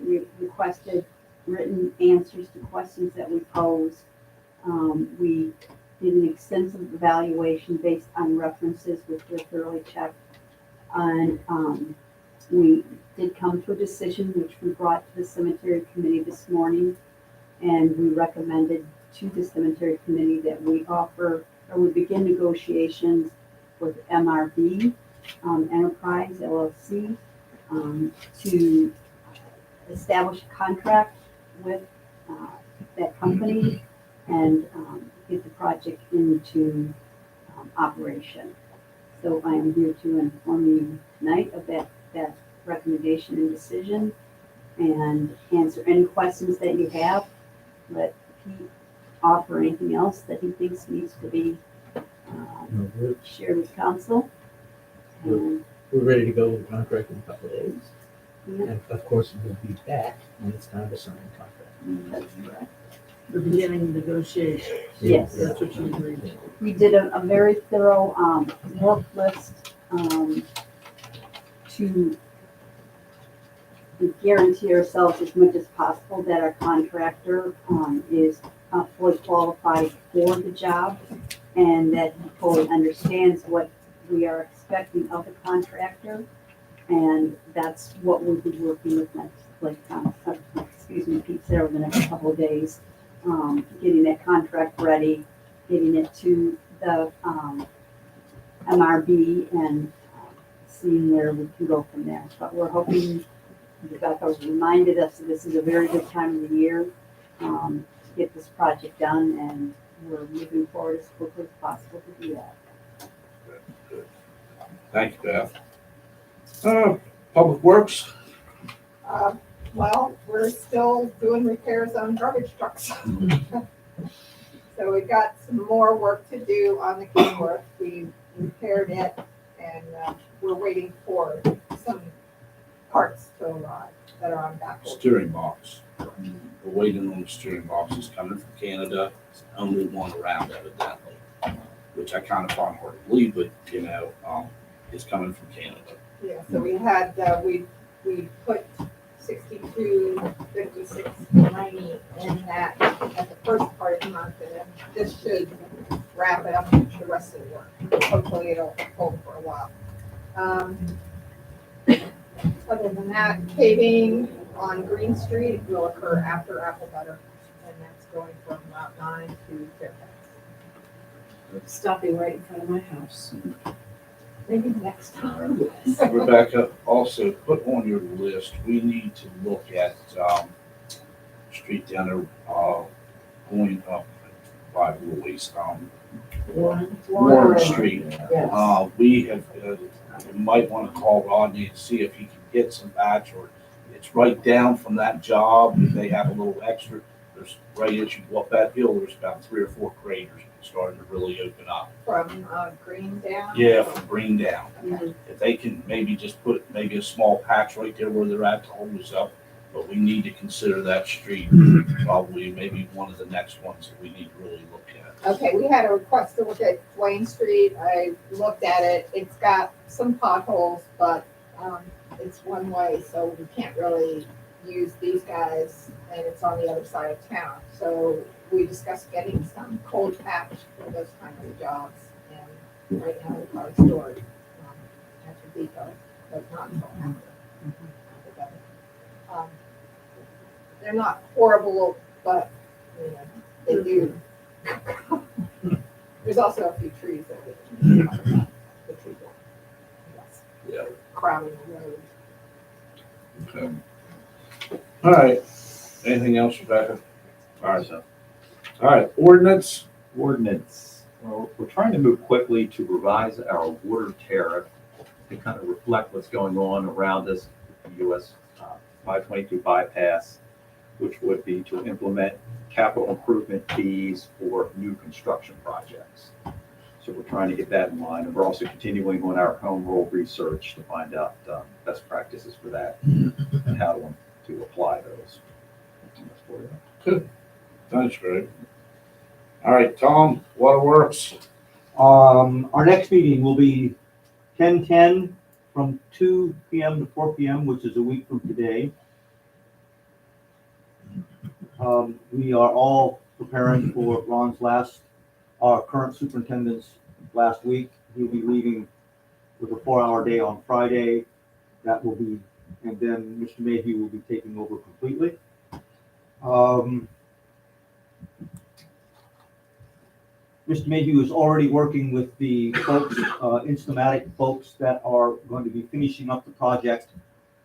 we requested written answers to questions that we posed. We did an extensive evaluation based on references, which were thoroughly checked. And we did come to a decision, which we brought to the cemetery committee this morning. And we recommended to the cemetery committee that we offer, or we begin negotiations with MRB Enterprise LLC to establish a contract with that company and get the project into operation. So I am here to inform you tonight of that recommendation and decision and answer any questions that you have. Let Pete offer anything else that he thinks needs to be shared with council. And, We're ready to go with the contract in a couple of days. yeah, And of course, we'll be back when it's time to sign the contract. that's correct. The beginning negotiations. Yes. That's what you agreed to. We did a very thorough work list to guarantee ourselves as much as possible that our contractor is fully qualified for the job and that he fully understands what we are expecting of the contractor. And that's what we'll be working with next, Pete said, over the next couple of days. Getting that contract ready, getting it to the MRB and seeing where we can go from there. But we're hoping, Rebecca reminded us that this is a very good time of the year to get this project done, and we're moving forward as quickly as possible to do that. Good. Thank you, Beth. Public Works, Well, we're still doing repairs on garbage trucks. So we've got some more work to do on the Kenworth. We repaired it and we're waiting for some parts to arrive that are on back order. steering box. We're waiting on the steering box. It's coming from Canada. It's the only one around evidently, which I kind of find hard to believe, but it's coming from Canada. Yeah, so we had, we put 62, 56, 90 in that at the first part of the month, and then this should wrap it up the rest of the work. Hopefully it'll hold for a while. Other than that, paving on Green Street will occur after Apple Butter, and that's going from Route 9 to Fairfax. Stopping right in front of my house. Maybe next time. Rebecca, also put on your list, we need to look at street down there going up by Roy's, Warren Street. Yes. We have, you might want to call Rodney and see if he can get some patch, or it's right down from that job. They have a little extra. There's right as you go up that hill, there's about 3 or 4 craters starting to really open up. From Green down? Yeah, from Green down. Okay. If they can maybe just put maybe a small patch right there where they're at to hold us up, but we need to consider that street probably maybe one of the next ones that we need to really look at. Okay, we had a request to look at Wayne Street. I looked at it. It's got some potholes, but it's one way, so we can't really use these guys, and it's on the other side of town. So we discussed getting some cold patch for those kinds of jobs, and right now the car is stored at the depot, but not until after. They're not horrible, but you know, they do. There's also a few trees that we can talk about. The tree line. Yes. Yeah. Crowding the road. Okay. All right. Anything else, Rebecca? All right. All right. Ordinance. Ordinance. Well, we're trying to move quickly to revise our water tariff to kind of reflect what's going on around us, the US 522 bypass, which would be to implement capital improvement fees for new construction projects. So we're trying to get that in line, and we're also continuing on our home rule research to find out best practices for that and how to apply those. Good. Thanks, Greg. All right, Tom, Waterworks. Our next meeting will be 10/10 from 2 p.m. to 4 p.m., which is a week from today. We are all preparing for Ron's our current superintendent's last week. He'll be leaving with a 4-hour day on Friday. That will be, and then Mr. Mayhew will be taking over completely. Mr. Mayhew is already working with the folks, Instamatic folks that are going to be finishing up the project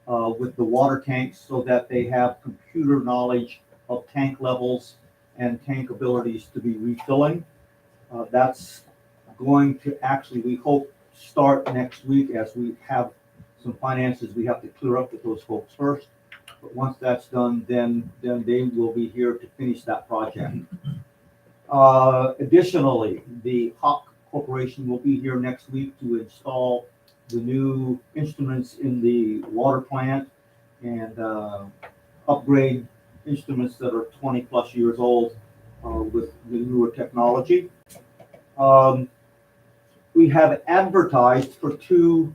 with the water tanks so that they have computer knowledge of tank levels and tank abilities to be refilling. That's going to actually, we hope, start next week as we have some finances we have to clear up with those folks first. But once that's done, then they will be here to finish that project. Additionally, the Hawk Corporation will be here next week to install the new instruments in the water plant and upgrade instruments that are 20 plus years old with the newer technology. We have advertised for 2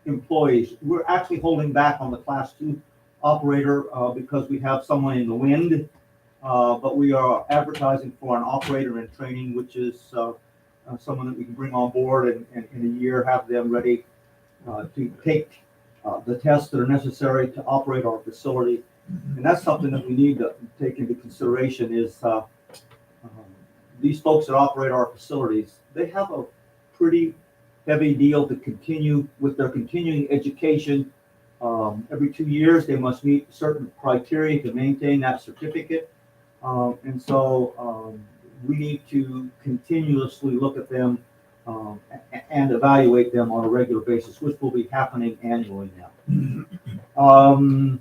employees. We're actually holding back on the class 2 operator because we have someone in the wind. But we are advertising for an operator in training, which is someone that we can bring on board and in a year have them ready to take the tests that are necessary to operate our facility. And that's something that we need to take into consideration is these folks that operate our facilities, they have a pretty heavy deal to continue with their continuing education. Every 2 years, they must meet certain criteria to maintain that certificate. And so we need to continuously look at them and evaluate them on a regular basis, which will be happening annually now.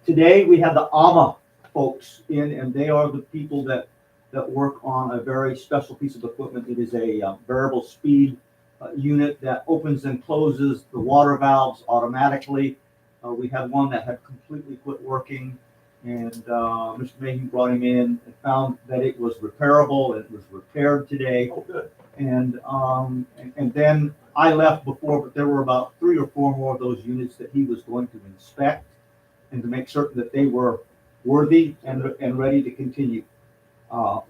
Today we have the AMA folks in, and they are the people that work on a very special piece of equipment. It is a variable speed unit that opens and closes the water valves automatically. We had one that had completely quit working. And Mr. Mayhew brought him in and found that it was repairable. It was repaired today. Oh, good. And then I left before, but there were about 3 or 4 more of those units that he was going to inspect and to make certain that they were worthy and ready to continue.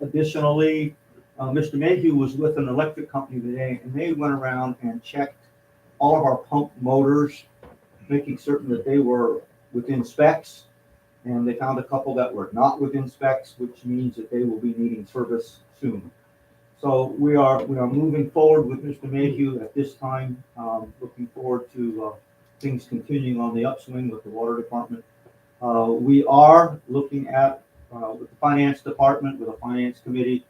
Additionally, Mr. Mayhew was with an electric company today, and they went around and checked all of our pump motors, making certain that they were within specs. And they found a couple that were not within specs, which means that they will be needing service soon. So we are moving forward with Mr. Mayhew at this time, looking forward to things continuing on the upswing with the water department. We are looking at, with the finance department, with a finance committee,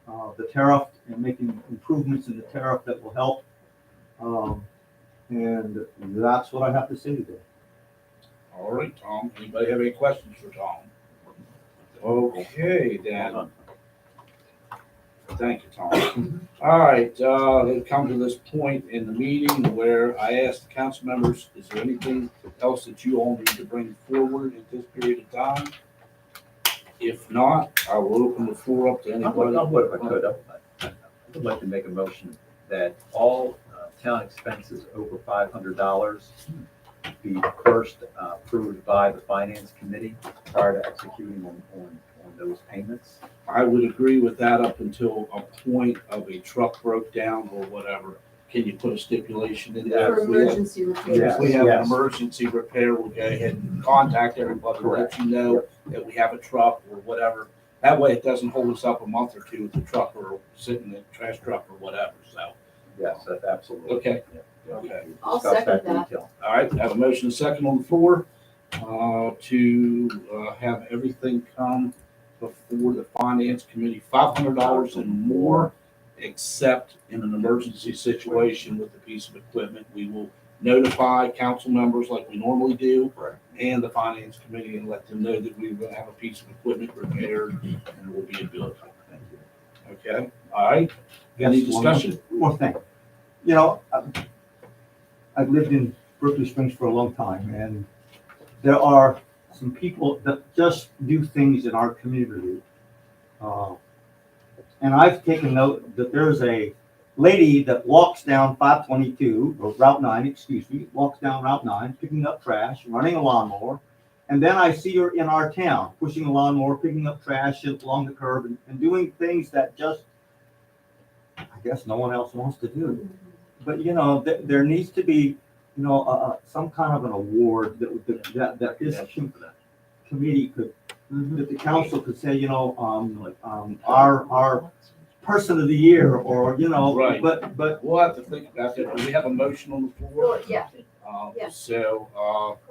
the tariff and making improvements in the tariff that will help. And that's what I have to say today. All right, Tom. Anybody have any questions for Tom? Okay, then. Thank you, Tom. All right, we've come to this point in the meeting where I asked the council members, is there anything else that you all need to bring forward at this period of time? If not, I will open the floor up to anybody. I would like to make a motion that all town expenses over $500 be first approved by the finance committee prior to executing on those payments. I would agree with that up until a point of a truck broke down or whatever. Can you put a stipulation in there? For emergency repairs. If we have an Yes. emergency repair, we'll go ahead and contact everybody, let you know that we have a truck or whatever. That way it doesn't hold us up a month or 2 with the truck or sitting in the trash truck or whatever, so. Yes, that's absolutely. Okay. Yeah. Okay. I'll Discuss second that. detail. All right, I have a motion and a second on the floor to have everything come before the finance committee, $500 and more, except in an emergency situation with a piece of equipment. We will notify council members like we normally do and the finance committee and let them know that we're going to have a piece of equipment repaired and it will be a bill. Okay, all right. Any Yes, discussion? One more thing. You know, I've lived in Berkeley Springs for a long time, and there are some people that just do things in our community. And I've taken note that there's a lady that walks down 522, or Route 9, excuse me, walks down Route 9, picking up trash, running a lawnmower. And then I see her in our town, pushing a lawnmower, picking up trash along the curb and doing things that just, I guess no one else wants to do. But, you know, there needs to be, you know, some kind of an award that this committee could, that the council could say, you know, our person of the year, or, you know, Right. but We'll have to think about that. Do we have a motion on the floor? Well, yeah, Yeah. So,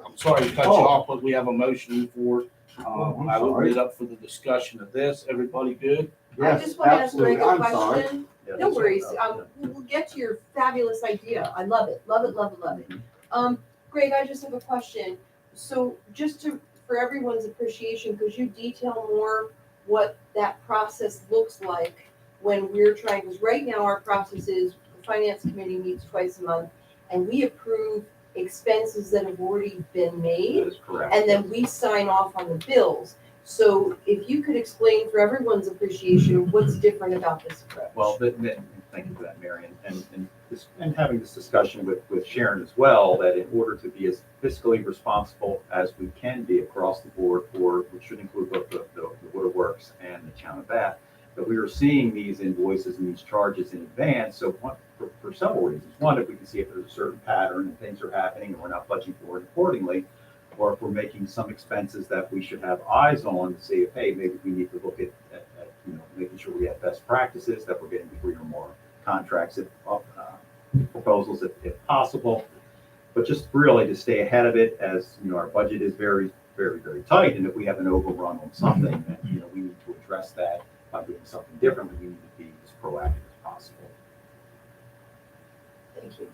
I'm sorry to cut you Oh. off, but we have a motion for, I'm I opened sorry. it up for the discussion of this. Everybody good? I yes, just want to ask Greg absolutely, a I'm sorry. question. Yeah, No that's worries, right. we'll get to your fabulous idea. I love it, love it, love it, love it. Greg, I just have a question. So just for everyone's appreciation, could you detail more what that process looks like when we're trying, because right now our process is, the finance committee meets twice a month, and we approve expenses that have already been That made, is correct. and then we sign off on the bills. So if you could explain for everyone's appreciation, what's different about this approach? Well, thank you for that, Marion, and having this discussion with Sharon as well, that in order to be as fiscally responsible as we can be across the board which should include both the waterworks and the town of Bath, that we are seeing these invoices and these charges in advance, so for several reasons. One, if we can see if there's a certain pattern and things are happening and we're not budgeting for it accordingly, or if we're making some expenses that we should have eyes on to see if, hey, maybe we need to look at you know, making sure we have best practices, that we're getting 3 or more contracts, proposals if possible. But just really to stay ahead of it, as you know, our budget is very, very, very tight, and if we have an overrun on something, then you know, we need to address that by doing something differently. We need to be as proactive as possible. Thank you.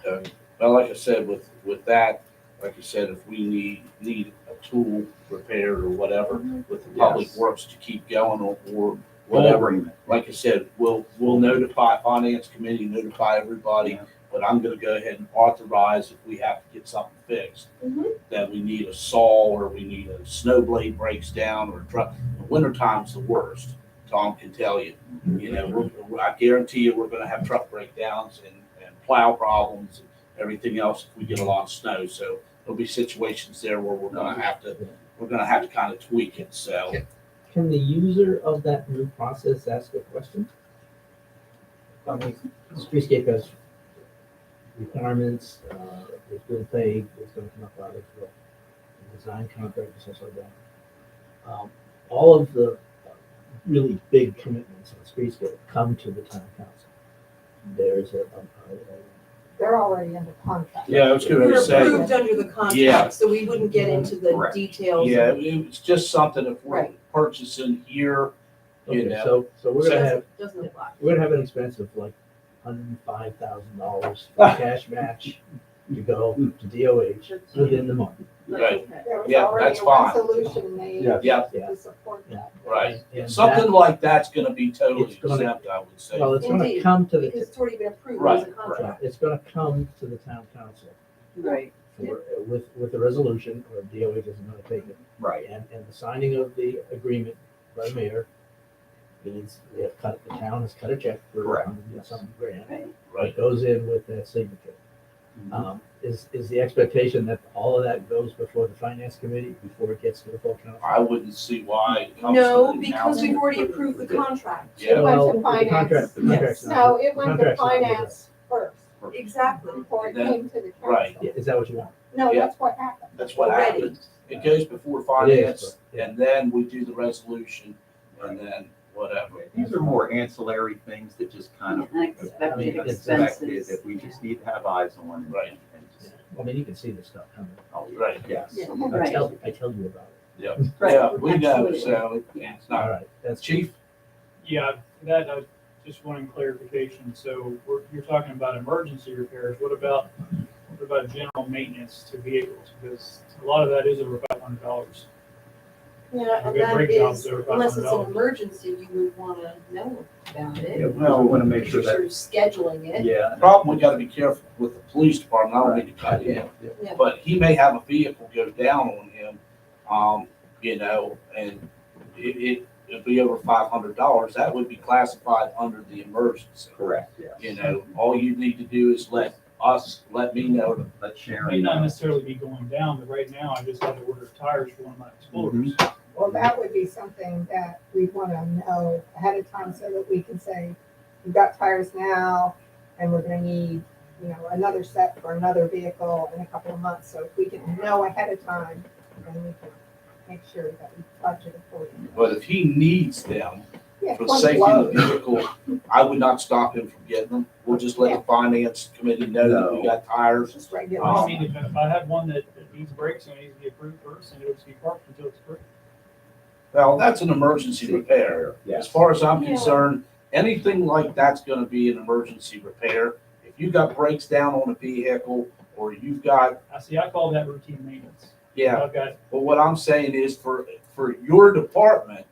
Okay. Well, like I said, with that, like I said, if we need a tool repaired or whatever with the public Yes. works to keep going or Full whatever, agreement. like I said, we'll notify finance committee, notify everybody, Yeah. but I'm gonna go ahead and authorize if we have to get something fixed. Mhm. That we need a saw, or we need a snow blade breaks down, or truck. Wintertime's the worst, Tom can tell you. You know, I guarantee you, we're gonna have truck breakdowns and plow problems and everything else if we get a lot of snow. So there'll be situations there where we're gonna have to kind of tweak it, so. Can the user of that new process ask a question? I mean, Streetscape has requirements, it's been paid, it's gonna come up out of the design contract and stuff like that. All of the really big commitments on Streetscape come to the town council. There's They're already under contract. Yeah, I was We're gonna say, approved under the Yeah. contract, so we wouldn't get into the Correct. details. yeah, it's just something if we're Right. purchasing here, you Okay, know. so we're gonna have, Doesn't apply. we're gonna have an expense of like $105,000 cash match to go to DOH within the month. Right. There was Yeah, already that's a fine. resolution made Yeah. Yeah, Yeah. to support that. right. And Something like that's gonna be totally It's gonna- exempt, I would say. Well, it's gonna Indeed. come to Because the, it's already been approved as a Right, contract. it's gonna come to the town council Right. with a resolution, or DOH isn't gonna take it. Right. And the signing of the agreement by the mayor means the town has cut a check for Correct. some grant. Right. It goes in with that signature. Is the expectation that all of that goes before the finance committee, before it gets to the full council? I wouldn't see why it comes to No, the because council. we've already approved the contract. Yeah. It went Well, to the finance. contract- the contract's not- No, it the went to contract's not with us. finance first, Exactly. before it Then- came to the council. right. Yeah, is that what you want? No, Yeah. that's what happened. That's what Already. happens. It goes before It is, finance, but, yeah. and then we do the resolution, and then whatever. These are more ancillary things that just kind of. Unexpected Expected expenses. that we just need to have eyes on. and- Right. and just- Well, I mean, you can see this stuff coming. Oh, Right. Yes. Yeah. I Right. tell you about it. Yeah, Right. yeah, we know, Absolutely. so it's All not. right, that's. Chief? Yeah, that, I was just wanting clarification. So you're talking about emergency repairs. What about general maintenance to vehicles? Because a lot of that is over $500. Yeah, and We've got that brake jobs is, that are unless it's an $500. emergency, you would wanna know about it. Yeah, well, we want to make sure You're that, sort of scheduling it. yeah. The problem we gotta be careful with the police department, I don't mean to cut in, Yeah. but he may have a vehicle go down on him, you know, and it'd be over $500, that would be classified under the emergency. Correct, yes. You know, all you need to do is let me know. Let It Sharon may not know. necessarily be going down, but right now I just had to order tires for one of my Explorers. Well, that would be something that we'd wanna know ahead of time so that we can say, we've got tires now and we're gonna need, you know, another set for another vehicle in a couple of months. So if we can know ahead of time, then we can make sure that we budget accordingly. But if he needs them Yeah, for the one safety of load. the vehicle, I would not stop him from getting them. We'll just let the finance committee know that we got tires. Just regular. I mean, if I had one that needs brakes and it needs to be approved first, and it would just be parked until it's approved. Well, that's an emergency repair. As Yes. far as I'm Yeah. concerned, anything like that's gonna be an emergency repair. If you got brakes down on a vehicle, or you've got, I call that routine maintenance. yeah, I've got, but what I'm saying is for your department,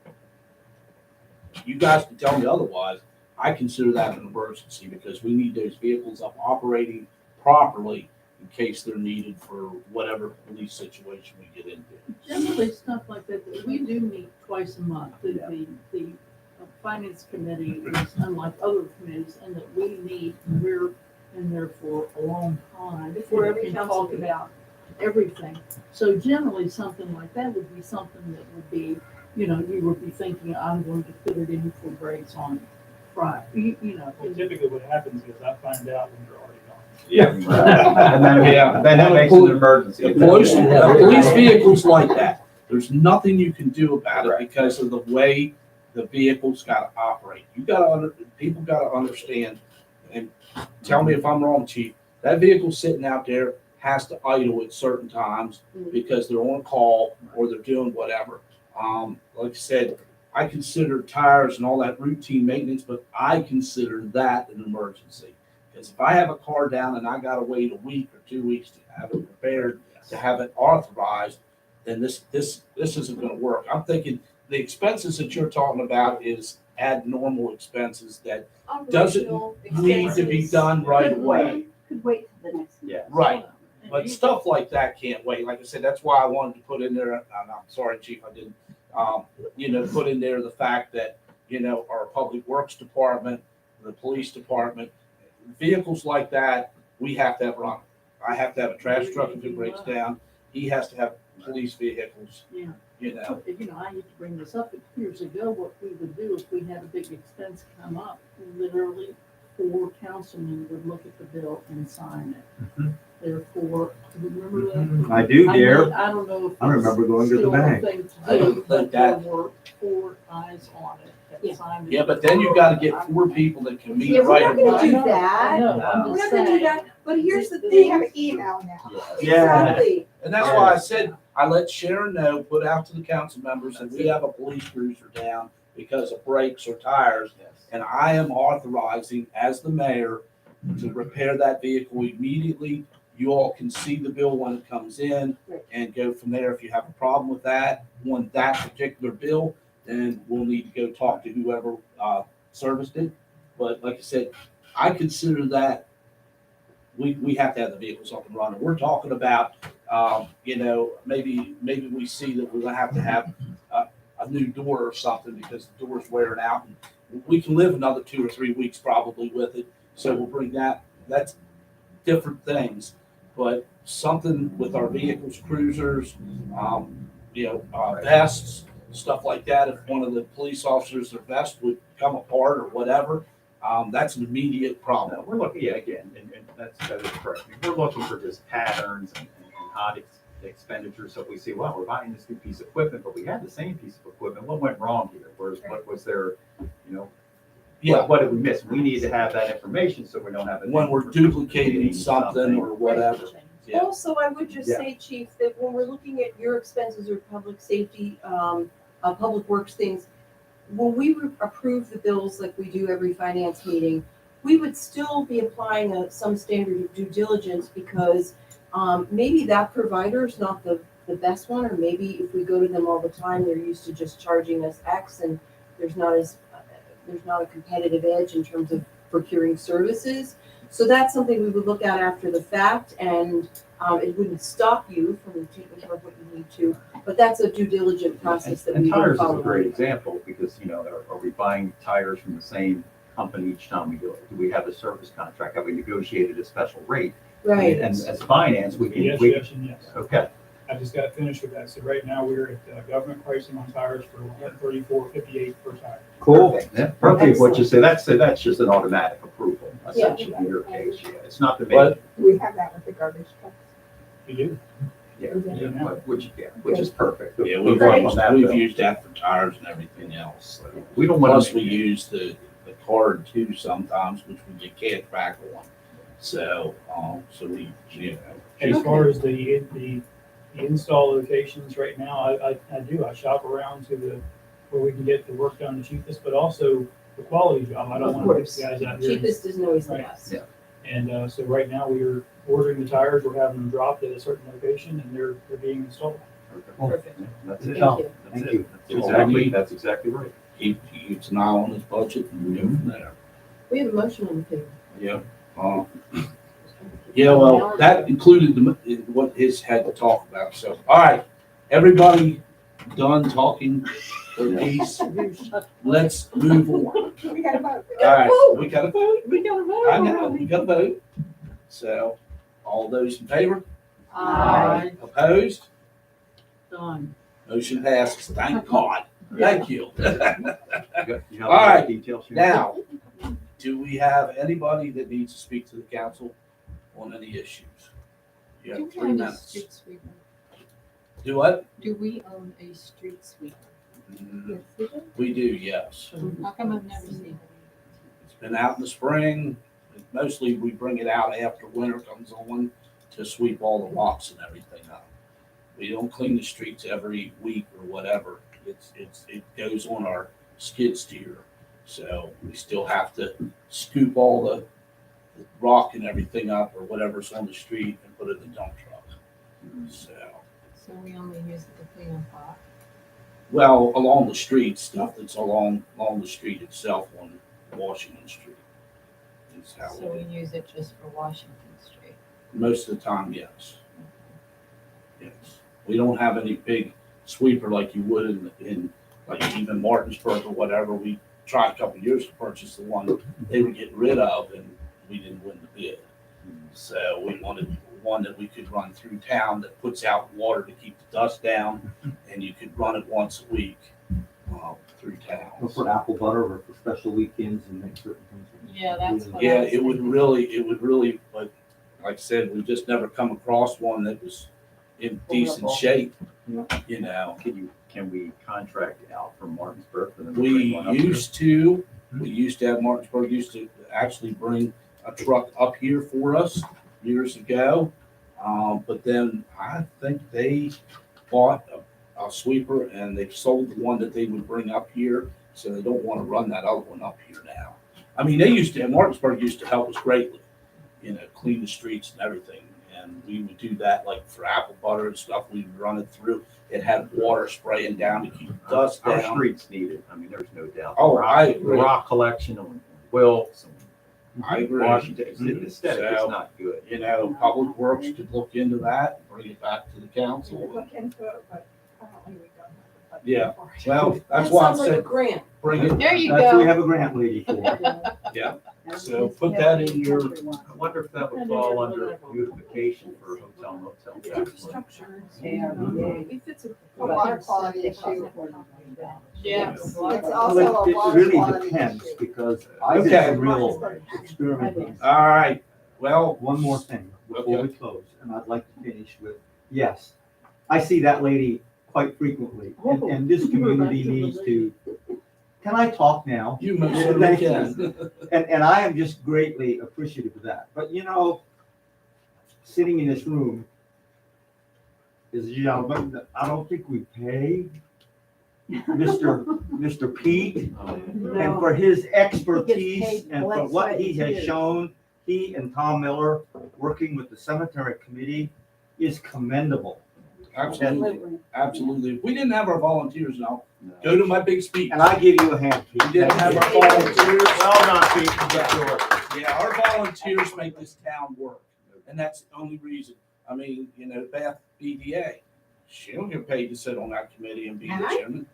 you guys can tell me otherwise, I consider that an emergency because we need those vehicles up operating properly in case they're needed for whatever police situation we get into. Generally, stuff like that, we do meet twice a month. The finance committee is unlike other committees in that we meet, and we're in there for a long time. Before every and council talk meeting. about everything. So generally, something like that would be something that would be, you know, you would be thinking, I'm going to put it in for brakes on Friday, you know. well, typically what happens is I find out when they're already gone. Yeah. And then that makes it an emergency. The police vehicles like that, there's nothing you can do about it because of the way the vehicle's gotta operate. People gotta understand, and tell me if I'm wrong, chief, that vehicle sitting out there has to idle at certain times because they're on call or they're doing whatever. Like I said, I consider tires and all that routine maintenance, but I consider that an emergency. Because if I have a car down and I gotta wait a week or 2 weeks to have it repaired, to have it authorized, then this isn't gonna work. I'm thinking the expenses that you're talking about is abnormal expenses that doesn't Operational need to be expenses. done right away. Could wait till the next. Yeah. Right. But stuff like that can't wait. Like I said, that's why I wanted to put in there, and I'm sorry, chief, I didn't, put in there the fact that, our public works department, the police department, vehicles like that, we have to have run. I have to have a trash truck if it breaks down. He has to have police vehicles, Yeah. you know. I used to bring this up years ago, what we would do if we had a big expense come up, literally 4 councilmen would look at the bill and sign it. Therefore, do you remember that? I do, dear. I don't know if I remember going to the still a bank. thing to I don't do, but think there that- were 4 eyes on it that signed it. Yeah, but then you gotta get 4 people that can meet Yeah, we're right not gonna away. do I that. know, I'm We're just not gonna do saying. that, but here's the They have thing. an email now. Yeah. Exactly. And that's why I said, I let Sharon know, put out to the council members that we have a police cruiser down because of brakes or tires. And I am authorizing as the mayor to repair that vehicle immediately. You all can see the bill when it comes in and go from there. If you have a problem with that, on that particular bill, then we'll need to go talk to whoever serviced it. But like I said, I consider that we have to have the vehicles up and running. We're talking about, maybe we see that we're gonna have to have a new door or something because the door's wearing out. And we can live another 2 or 3 weeks probably with it. So we'll bring that's different things. But something with our vehicles, cruisers, vests, stuff like that. If one of the police officers, their vest would come apart or whatever, that's an immediate problem. We're looking, again, and that is correct. We're looking for just patterns and odd expenditures. So if we see, well, we're buying this new piece of equipment, but we had the same piece of equipment. What went wrong here? What was there, Yeah, what did we miss? We need to have that information so we don't have. when we're duplicating something or whatever. Yeah. Also, I would just say, Chief, that when we're looking at your expenses or public safety, public works things, when we approve the bills like we do every finance meeting, we would still be applying some standard of due diligence because maybe that provider is not the best one, or maybe if we go to them all the time, they're used to just charging us X and there's not a competitive edge in terms of procuring services. So that's something we would look at after the fact, and it wouldn't stop you from taking care of what you need to, but that's a due diligent process that we And would tires is follow. a great example, because, you know, are we buying tires from the same company each time we do it? Do we have a service contract? Have we negotiated a special rate? Right. And as finance, we Yes, can, yes, and yes. okay. I just got finished with that. So right now, we're at government pricing on tires for $134.58 per tire. Cool. Yeah, perfect, what you say, that's just an automatic approval, essentially, in your case, yeah. It's not the big, But We have that with the garbage trucks. We do. yeah, which is perfect. yeah, We'll work on that, we've though. used that for tires and everything else. So. We don't want Plus, to. we use the card too sometimes, which we get cash back on. So, so we, you know. As far as the install locations right now, I shop around to where we can get the work done the cheapest, but also the quality job. I don't Of want to course. put guys out here. Cheapest isn't always the Right. best. Yeah. And so right now, we are ordering the tires, we're having them dropped at a certain location, and they're being installed. Perfect. That's it. Thank you. That's Thank it. you. That's exactly right. He keeps an eye on his budget and we go from there. We have a motion on the table. Yeah. Yeah, well, that included what his had to talk about. So, all right, everybody done talking their piece. Let's move on. We gotta vote. All right, we got to vote. We gotta vote. I know, we got to vote. So, all those in favor? Aye. Opposed? Done. Motion passes. Thank God. Thank you. You got All right. details here? Now, do we have anybody that needs to speak to the council on any issues? You Do have we 3 own a minutes. street sweeper? Do what? Do we own a street sweeper? Mm, Yes, we do. We do, yes. How come I've never seen it? It's been out in the spring. Mostly we bring it out after winter comes on to sweep all the rocks and everything up. We don't clean the streets every week or whatever. It goes on our skid steer. So we still have to scoop all the rock and everything up or whatever's on the street and put it in the dump truck. So, So we only use it to clean up pot? well, along the street, stuff that's along the street itself on Washington Street. Is how So we use it just for Washington Street? most of the time, yes. Yes. We don't have any big sweeper like you would in like even Martinsburg or whatever. We tried a couple of years to purchase the one they were getting rid of and we didn't win the bid. So we wanted one that we could run through town that puts out water to keep the dust down and you could run it once a week through town. Or for apple butter or for special weekends and make certain things. Yeah, that's what I Yeah, was it would thinking. really, but like I said, we've just never come across one that was in decent shape, you know. Can we contract out from Martinsburg for them to We bring one up here? used to have Martinsburg used to actually bring a truck up here for us years ago. But then I think they bought a sweeper and they've sold the one that they would bring up here. So they don't want to run that other one up here now. I mean, Martinsburg used to help us greatly, you know, clean the streets and everything. And we would do that like for apple butter and stuff. We'd run it through. It had water spraying down to keep the dust Our down. streets need it, I mean, there's no doubt. Oh, Rock- I agree. Rock collection on Wilkes and I agree. Washington, it's aesthetic, it's So, not good. You know, Public Works could look into that, and bring it back to the council. Look into it, but apparently we don't have the budget Yeah. for it. Well, That that's why I sounds like a said, grant. bring it, There you That's what we go. have a grant lady for. yeah. So put that in your, I wonder if that would fall under beautification for hotel motel. Infrastructure. It fits A water quality issue. Yeah. It's Well, also a it water really quality depends issue. because I did Okay. some real experimenting. all right, well, One more thing before we Okay. close, and I'd like to finish with, yes, I see that lady quite frequently, and this community needs to, can I talk now? you most Yeah, certainly thank you. can. And I am just greatly appreciative of that. But you know, sitting in this room is a gentleman that I don't think we pay, Mr. Pete, and for his expertise paid and for blood, what sweat, he and has tears. shown, he and Tom Miller, working with the cemetery committee, is commendable. Absolutely, absolutely. If we didn't have our volunteers now, go to my big speech. And I give you a hand, Pete. We didn't have our volunteers. Well done, Pete, you got yours. Yeah, our volunteers make this town work, and that's the only reason. I mean, you know, Beth BDA, she don't get paid to sit on that committee and be the Can I? chairman.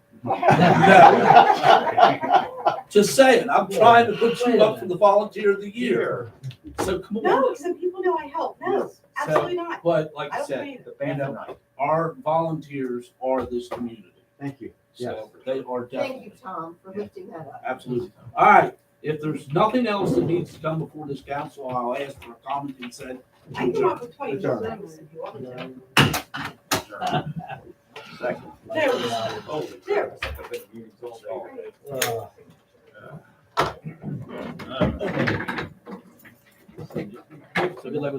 Just saying, I'm trying to put you up for the volunteer of the year. So come on. No, because then people know I help. No, absolutely not. But Like I I don't said, believe the band tonight. our volunteers are this community. Thank you. So they are Thank you, definitely, Tom, for lifting that up. absolutely. All right, if there's nothing else that needs to come before this council, I'll ask for a common consent. I can come up with 20 Adjourn. seconds if you want me to. Second. There we go. Oh, There. meetings all day. Uh, So good luck with